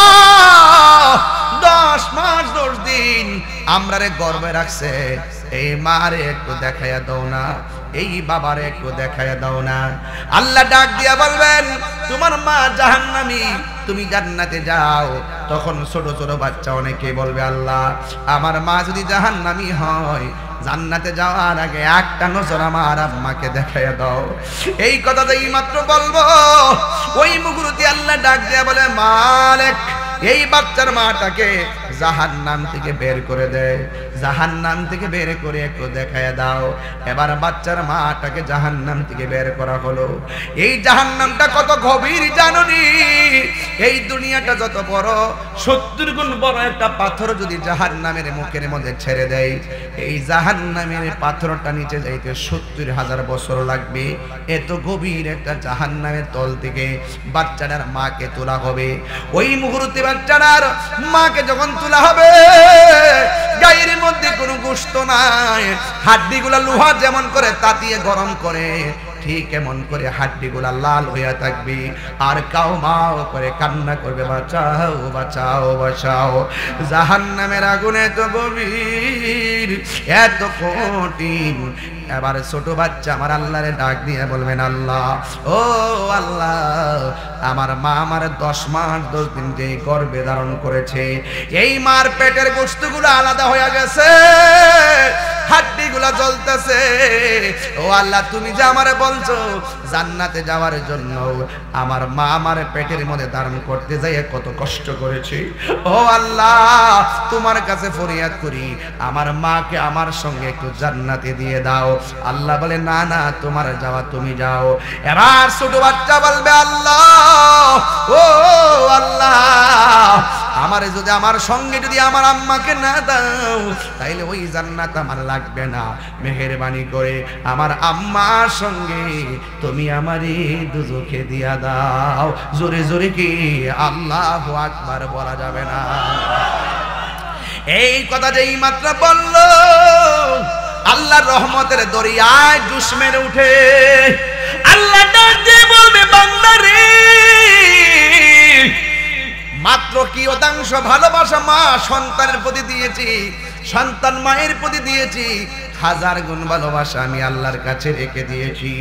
Speaker 1: 10 মাস 10 দিন আমরারে গর্বে রাখছে, এই মারে একটু দেখাইয়া দাও না, এই বাবারে একটু দেখাইয়া দাও না। আল্লাহ ডাক দিয়া বলবেন, তোমার মা জাহান্নামী, তুমি জান্নাতে যাও। তখন ছোট ছোট বাচ্চা অনেকে বলবে, আল্লাহ আমার মা যদি জাহান্নামী হয়, জান্নাতে যাওয়ার আগে একটা নজর আমার আম্মাকে দেখাইয়া দাও। এই কথাটাই মাত্র বলবো, ওই মুহূর্তে আল্লাহ ডাক দিয়া বলে, মালিক এই বাচ্চার মাটাকে জাহান্নাম থেকে বের করে দেয়, জাহান্নাম থেকে বের করে একটু দেখায় দাও। এবার বাচ্চার মাটাকে জাহান্নাম থেকে বের করা হলো। এই জাহান্নামটা কত গভীর জানোনি? এই দুনিয়াটা যত বড়, 70 গুণ বড় একটা পাথর যদি জাহান্নামের মুখের মধ্যে ছেড়ে দেয়, এই জাহান্নামের পাথরটা নিচে যাইতে 70,000 বছর লাগবে। এত গভীর একটা জাহান্নামের তল থেকে বাচ্চাটার মাকে তোলা হবে। ওই মুহূর্তে বাচ্চাটার মাকে যখন তোলা হবে, গায়ের মধ্যে কোনো গোশত নাই, হাড্ডিগুলা লোহা যেমন করে তাতিয়ে গরম করে, ঠিক এমন করে হাড্ডিগুলা লাল হইয়া থাকবে, আর কাউ মাও করে কান্না করবে, বাঁচাও বাঁচাও বাঁচাও। জাহান্নামের আগুনে তো গভীর, এত কঠিন। এবার ছোট বাচ্চা আমার আল্লাহরে ডাক দিয়ে বলবেন, আল্লাহ ও আল্লাহ, আমার মা আমার 10 মাস 10 দিন যে গর্ভে ধারণ করেছে, এই মার পেটের গোশতগুলো আলাদা হয়ে গেছে, হাড্ডিগুলা জ্বলতেছে। ও আল্লাহ, তুমি যে আমারে বলছো জান্নাতে যাওয়ার জন্য, আমার মা আমার পেটের মধ্যে ধারণ করতে যাই কত কষ্ট করেছে। ও আল্লাহ, তোমার কাছে ফরিয়াদ করি, আমার মাকে আমার সঙ্গে একটু জান্নাতে দিয়ে দাও। আল্লাহ বলে, না না, তোমার যাওয়া তুমি যাও। এবার ছোট বাচ্চা বলবে, আল্লাহ ও আল্লাহ, আমারে যদি আমার সঙ্গে যদি আমার আম্মাকে না দাও, তাইলে ওই জান্নাত আমার লাগবে না। মেহেরবানি করে আমার আম্মার সঙ্গে তুমি আমারে দুজখে দিয়া দাও। জোরে জোরে কি আল্লাহু আকবার বলা যাবে না? এই কথা যেই মাত্র বলল, আল্লাহর রহমতের দরিয়ায় জুস মেরে উঠে আল্লাহ ডাক দিয়ে বলবে, বান্দারে মাত্র কি অদাংশ ভালোবাসা মা সন্তানের প্রতি দিয়েছি, সন্তান মায়ের প্রতি দিয়েছি, 1000 গুণ ভালোবাসা আমি আল্লাহর কাছে রেখে দিয়েছি।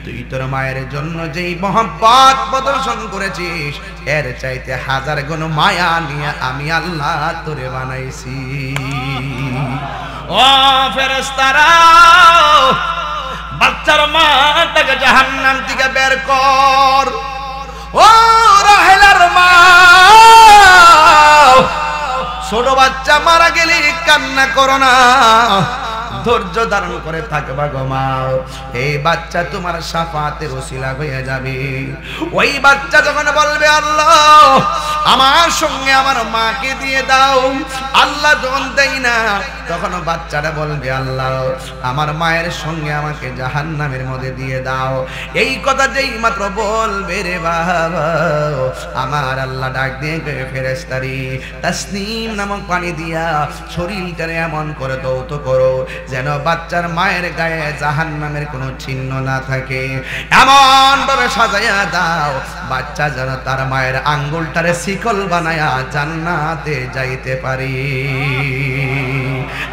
Speaker 1: তুই তোর মায়ের জন্য যেই মহব্বত প্রদর্শন করেছিস, এর চাইতে 1000 গুণ মায়া নিয়ে আমি আল্লাহ তোরে বানাইছি। ও ফেরেশতারা, বাচ্চার মাটাকে জাহান্নাম থেকে বের কর। ও রাহেলার মা, ছোট বাচ্চা মারা গেলে কান্না করো না, ধৈর্য ধারণ করে থাকবা গো মা। এই বাচ্চা তোমার শাফাতের ওসিলা হয়ে যাবে। ওই বাচ্চা যখন বলবে, আল্লাহ আমার সঙ্গে আমার মাকে দিয়ে দাও, আল্লাহ যখন দেয় না, তখন বাচ্চাটা বলবে, আল্লাহ আমার মায়ের সঙ্গে আমাকে জাহান্নামের মধ্যে দিয়ে দাও। এই কথা যেই মাত্র বলবে রে বাবা, আমার আল্লাহ ডাক দিয়ে ফেরেশতারি তাসনিম নামক পানি দিয়া শরীরটারে এমন করে দৌত করো যেন বাচ্চার মায়ের গায়ে জাহান্নামের কোনো চিহ্ন না থাকে, এমন ভাবে সাজাইয়া দাও বাচ্চা যেন তার মায়ের আঙ্গুলটারে শিকল বানায়া জান্নাতে যাইতে পারি।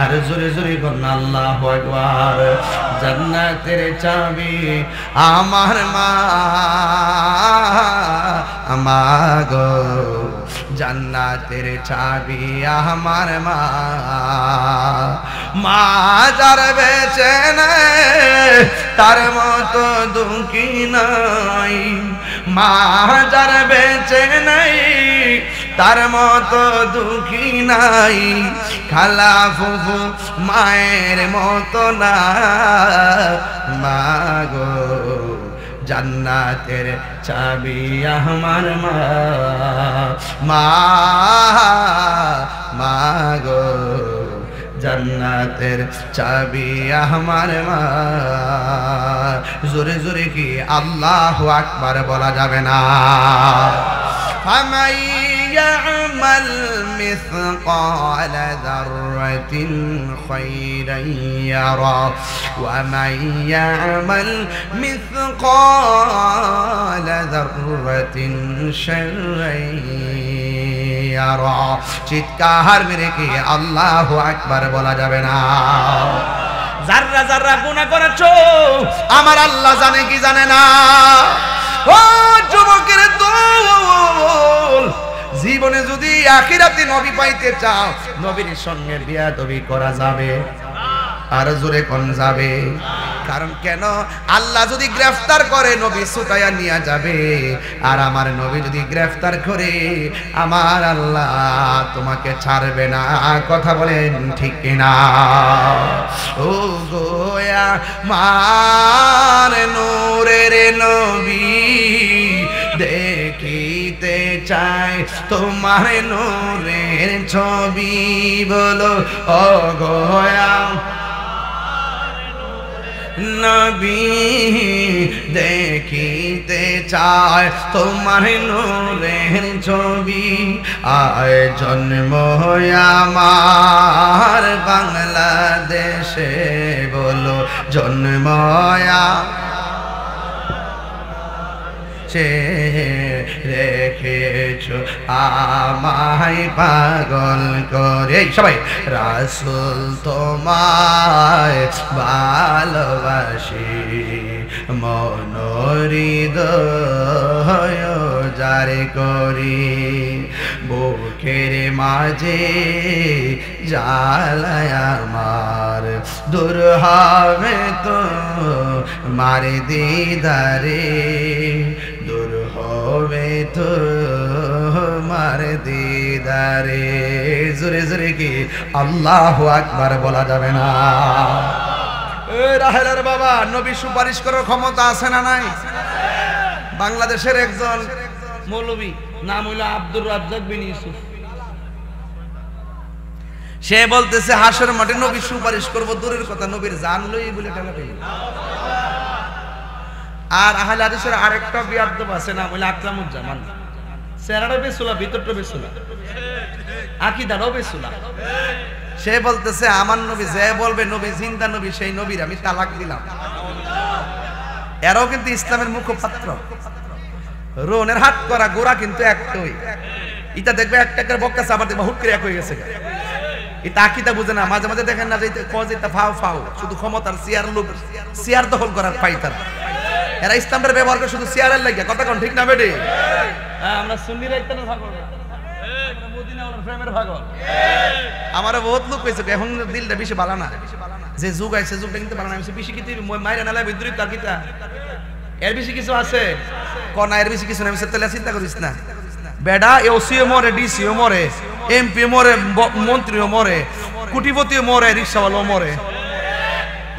Speaker 1: আর জোরে জোরে বলুন আল্লাহু আকবার। জান্নাতের চাবি আমার মা, আমাগো জান্নাতের চাবি আমার মা। মা যার বেঁচে নেই তার মতো দুঃখী নাই, মা যার বেঁচে নেই তার মতো দুঃখী নাই, খালা ফুফু মায়ের মতো না। মাগো জান্নাতের চাবি আমার মা, মা মাগো জান্নাতের চাবি আমার মা। জোরে জোরে কি আল্লাহু আকবার বলা যাবে না? ফামাই ইয়ামাল মিসকাল যাররাতিন খায়রান ইয়ারা ওয়া মান ইয়ামাল মিসকাল যাররাতিন শাররান ইয়ারা। চিৎকার মেরে কি আল্লাহু আকবার বলা যাবে না? যাররা যাররা গুনাহ করেছো আমার আল্লাহ জানে কি জানে না? ও যুবকের দল, জীবনে যদি আখিরাতে নবী পাইতে চাও নবীর সঙ্গে বিয়াদবি করা যাবে? আর জোরে কোন যাবে? কারণ কেন? আল্লাহ যদি গ্রেফতার করে নবী ছুটাইয়া নিয়ে যাবে, আর আমার নবী যদি গ্রেফতার করে আমার আল্লাহ তোমাকে ছাড়বে না। কথা বলেন ঠিক কিনা? ও গোয়া মার নূরের নবী দেখিতে চাই তোমার নূরের ছবি, বলো ও গোয়া নবী দেখিতে চায় তোমার নূরের ছবি। আয় জন্ম আমার বাংলাদেশে, বলো জন্ম সে রেখেছো আমায় পাগল করে। সবাই রাসূল তোমায় ভালোবাসি মনোহৃদয় জারি করি, বুকের মাঝে জ্বালায় আমার দূর হবে তো মার দিদারে, দূর হবে তো মার দিদারে। জোরে জোরে কি আল্লাহু আকবার বলা যাবে না? রাহেলার বাবা, নবী সুপারিশ করার ক্ষমতা আছে না নাই? বাংলাদেশের একজন মৌলবী, নাম হইল আব্দুর রাজ্জাক বিন ইউসুফ, সে বলতেছে হাসরের মাঠে নবী সুপারিশ করব, দূরের কথা নবীর জান লই বলে টাকা পেল। আর আহলে হাদিসের আরেকটা বিয়াদব আছে, নাম হইল আকরামুজ্জামান, চেহারাটা বেসুলা ভিতরটা বেসুলা, আকীদাটাও বেসুলা। সে বলতেছে আমার নবী যে বলবে নবী জিন্দা নবী, সেই নবীর আমি তালাক দিলাম। এরাও কিন্তু ইসলামের মুখপাত্র। রোনের হাত করা গোড়া কিন্তু একটাই, এটা দেখবে একটা করে বক্কা আবার দেখবে হুট করে এক হয়ে গেছে। এটা আকীদা বুঝে না। মাঝে মাঝে দেখেন না যে এটা ফাও ফাও, শুধু ক্ষমতার চেয়ার লোক, চেয়ার দখল করার পাইতার। এরা ইসলামের ব্যবহার করে শুধু চেয়ারের লাগে। কথা কোন ঠিক না বেডি? আমরা সুন্নিরা ইত্যাদি ভাগল, মদিনা ওর প্রেমের ভাগল। আমারও বহুত লোক কইছে এখন দিলটা বেশি ভালো না, যে যুগ আইছে যুগটা কিন্তু ভালো না। আমি বেশি কি তুই মাইরা নালা বিদ্রুপ তার কিতা এর বেশি কিছু আছে কোন? এর বেশি কিছু না। আমি তাহলে চিন্তা করিস না বেডা, ওসিও মরে, ডিসিও মরে, এমপি মরে, মন্ত্রীও মরে, কোটিপতিও মরে, রিকশাওয়ালাও মরে।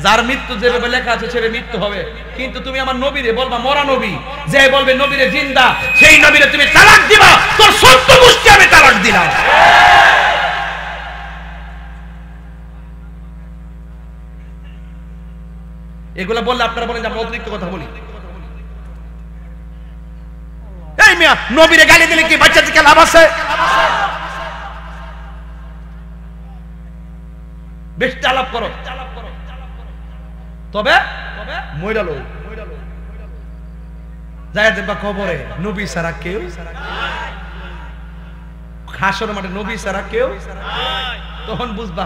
Speaker 1: যার মৃত্যু যেভাবে লেখা আছে সেভাবে মৃত্যু হবে। কিন্তু তুমি আমার নবীরে বলবা মরা নবী, যে বলবে নবীরে জিন্দা, সেই নবীরে তুমি তালাক দিবা, তোর সত্য গোষ্ঠী আমি তালাক দিলাম। এগুলা বললে আপনারা বলেন যে আমরা অতিরিক্ত কথা বলি। এই মিয়া, নবীরে গালি দিলে কি বাচ্চা থেকে লাভ আছে? বেশ আলাপ করো। তবে মইরালো যায় দেখবা কবরে নবী ছাড়া কেউ, হাসর মাঠে নবী ছাড়া কেউ, তখন বুঝবা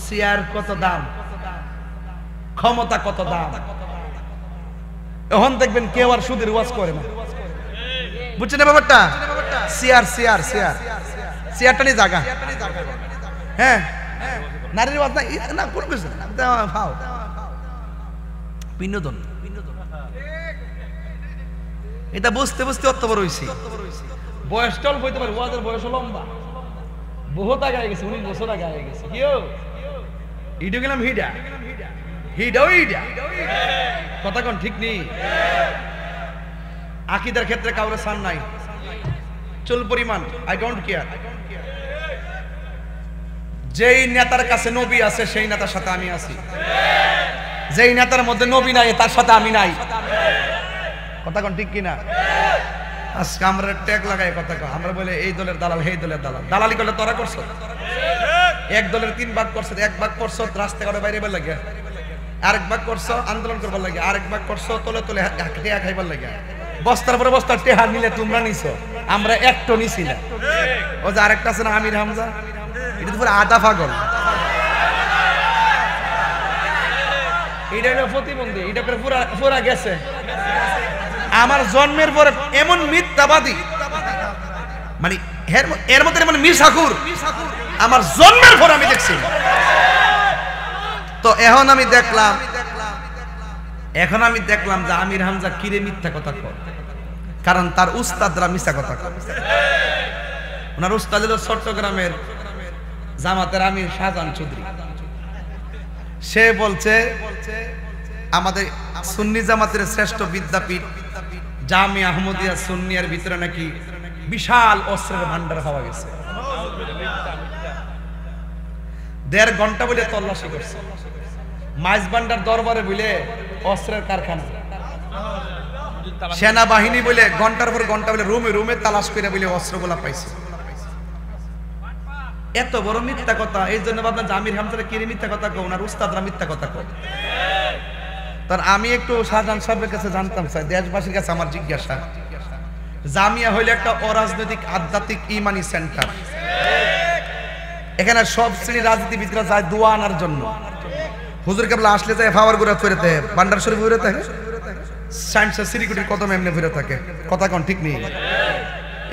Speaker 1: চেয়ার কত দাম, ক্ষমতা কত দাম। এখন দেখবেন কেউ আর সুদের ওয়াজ করে না, বুঝছেন ব্যাপারটা? চেয়ার চেয়ার চেয়ার চেয়ারটা নিয়ে জায়গা, হ্যাঁ নারীর ওয়াজ না কোন কিছু ফাও বিনোদন। এটা বুঝতে বুঝতে অত বড় হইছি, বয়স টল বইতে পারে, ওয়াজের বয়স লম্বা, বহুত আগে গেছে, 19 বছর আগে গেছে। কিও ইডো গেলাম হিডা হিডাও হিডা, কথা কোন ঠিক নেই। আকীদার ক্ষেত্রে কাউরে সান নাই, চুল পরিমাণ আই ডোন্ট কেয়ার। যেই নেতার কাছে নবী আছে সেই নেতার সাথে আমি আছি, যেই নেতার মধ্যে নবী নাই তার সাথে আমি নাই, কথা কোন ঠিক কিনা? আজকে আমরা ট্যাগ লাগাই কথা কয়, আমরা বলে এই দলের দালাল এই দলের দালাল। দালালি করলে তোরা করছো, এক দলের 3 ভাগ করছো, 1 ভাগ করছো রাস্তাঘাটে বাইরে বের লাগে, আরেক ভাগ করছো আন্দোলন করবার লাগে, আরেক ভাগ করছো তলে তলে টেহা খাইবার লাগে। বস্তার পরে বস্তা টেহা নিলে তোমরা নিছো, আমরা একটো নিছি না। ও যে আরেকটা আছে না আমির হামজা, এটা তো পুরো আধা পাগল, এটা হলো প্রতিবন্ধী, এটা করে পুরা পুরা গেছে। আমার জন্মের পরে এমন মিথ্যাবাদী, মানে এর মধ্যে এমন মিশাকুর আমার জন্মের পর আমি দেখছি। তো এখন আমি দেখলাম যে আমির হামজা কিরে মিথ্যা কথা কয়, কারণ তার উস্তাদরা মিথ্যা কথা কয়। ওনার উস্তাদ হলো চট্টগ্রামের জামাতের আমির শাহজাহান চৌধুরী। সে বলছে আমাদের সুন্নি জামাতের শ্রেষ্ঠ বিদ্যাপীঠ জামিয়া আহমদিয়া সুন্নিয়ার ভিতরে নাকি বিশাল অস্ত্রের ভান্ডার পাওয়া গেছে। 1.5 ঘন্টা বলে তল্লাশি করছে, মাইজ ভান্ডার দরবারে বলে অস্ত্রের কারখানা, সেনাবাহিনী বলে ঘন্টার পর ঘন্টা বলে রুমে রুমে তালাশ করে বলে অস্ত্রগুলা পাইছে। এত বড় মিথ্যা কথা। এই জন্য ভাবলাম আমির হামজারা কিরে মিথ্যা কথা কয়, ওনার উস্তাদরা মিথ্যা কথা কয়। তার আমি একটু শাহজাহান সাহেবের কাছে জানতাম চাই, দেশবাসীর কাছে আমার জিজ্ঞাসা, জামিয়া হইলে একটা অরাজনৈতিক আধ্যাত্মিক ইমানি সেন্টার, এখানে সব শ্রেণীর রাজনীতিবিদরা যায় দোয়া আনার জন্য। হুজুর কেবলা আসলে যায় ফাওয়ার গুড়া ফিরে থাকে, বান্ডার শরীফ ফিরে থাকে, সায়েন্স সিরিকুটির কদম এমনি ফিরে থাকে, কথা কোন ঠিক নেই।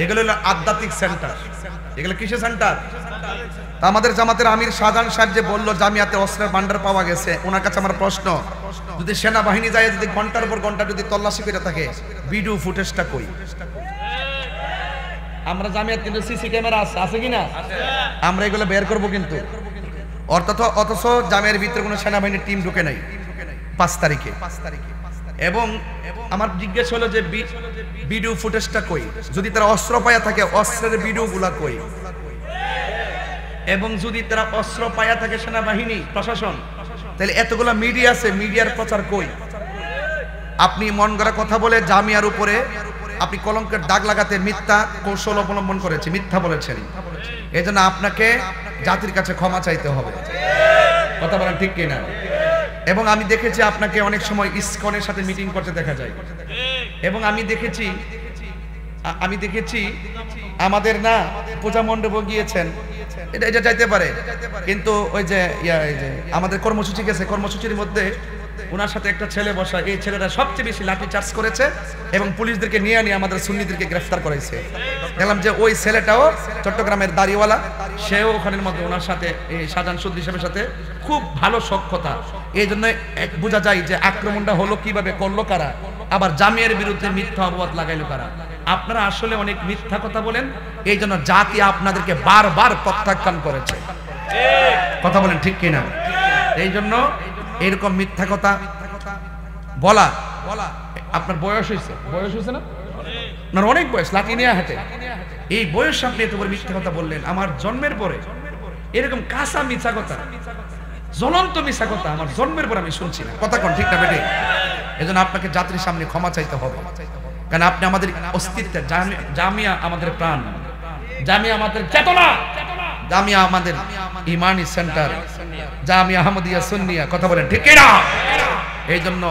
Speaker 1: এগুলো হলো আধ্যাত্মিক সেন্টার। এগুলো কিসের সেন্টার? আমাদের জামাতের আমির শাহজাহান সাহেব যে বললো জামিয়াতে অস্ত্রের ভান্ডার পাওয়া গেছে, ওনার কাছে আমার প্রশ্ন, যদি সেনাবাহিনী যায় যদি ঘন্টার পর ঘন্টা যদি তল্লাশি করে থাকে, ভিডিও ফুটেজটা কই? আমরা জামিয়াত কিন্তু সিসি ক্যামেরা আছে কিনা, আমরা এগুলো বের করব কিন্তু। অথচ জামিয়ার ভিতরে কোনো সেনাবাহিনীর টিম ঢুকে নাই 5 তারিখে। এবং আমার জিজ্ঞেস হলো যে ভিডিও ফুটেজটা কই? যদি তারা অস্ত্র পায়া থাকে অস্ত্রের ভিডিও গুলা কই? এবং যদি তারা অস্ত্র পায়া থাকে সেনাবাহিনী প্রশাসন, তাহলে এতগুলা মিডিয়া আছে, মিডিয়ার প্রচার কই? আপনি মন গড়া কথা বলে জামিয়ার উপরে আপনি কলঙ্কের দাগ লাগাতে মিথ্যা কৌশল অবলম্বন করেছে, মিথ্যা বলেছেন। এই জন্য আপনাকে জাতির কাছে ক্ষমা চাইতে হবে, কথা বলেন ঠিক কিনা? এবং আমি দেখেছি আপনাকে অনেক সময় ইসকনের সাথে মিটিং করতে দেখা যায়, এবং আমি দেখেছি আমাদের না পূজা মণ্ডপে গিয়েছেন, এটা যাইতে পারে, কিন্তু ওই যে আমাদের কর্মসূচি গেছে, কর্মসূচির মধ্যে ওনার সাথে একটা ছেলে বসা, এই ছেলেটা সবচেয়ে বেশি লাঠি চার্জ করেছে এবং পুলিশদেরকে নিয়ে আমাদের সুন্নিদেরকে গ্রেফতার করেছে। দেখলাম যে ওই ছেলেটাও চট্টগ্রামের দাড়িওয়ালা, সেও ওখানের মধ্যে ওনার সাথে এই শাহজাহান চৌধুরী সাহেবের সাথে খুব ভালো সখ্যতা। এই জন্য বোঝা যায় যে আক্রমণটা হলো কিভাবে, করলো কারা, আবার জামিয়ার বিরুদ্ধে মিথ্যা অপবাদ লাগাইলো কারা। আপনারা আসলে অনেক মিথ্যা কথা বলেন, এই জন্য জাতি আপনাদেরকে বারবার প্রত্যাখ্যান করেছে, কথা বলেন ঠিক কিনা? এই জন্য এরকম মিথ্যা কথা বলা, আপনার বয়স হয়েছে না, আপনার অনেক বয়স, লাঠি নিয়ে হাঁটে, এই বয়স আপনি এত বড় মিথ্যা কথা বললেন। আমার জন্মের পরে এরকম কাঁচা মিথ্যা কথা, জ্বলন্ত মিথ্যা কথা আমার জন্মের পর আমি শুনছি না, কথা কোন ঠিক না বেটে? এজন্য আপনাকে জাতির সামনে ক্ষমা চাইতে হবে, কারণ আপনি আমাদের অস্তিত্বের, জামিয়া আমাদের প্রাণ, জামিয়া আমাদের চেতনা, জামিয়া আমাদের ইমানি সেন্টার, জামিয়া আহমদিয়া সুন্নিয়া, কথা বলেন ঠিক কিনা? এই জন্য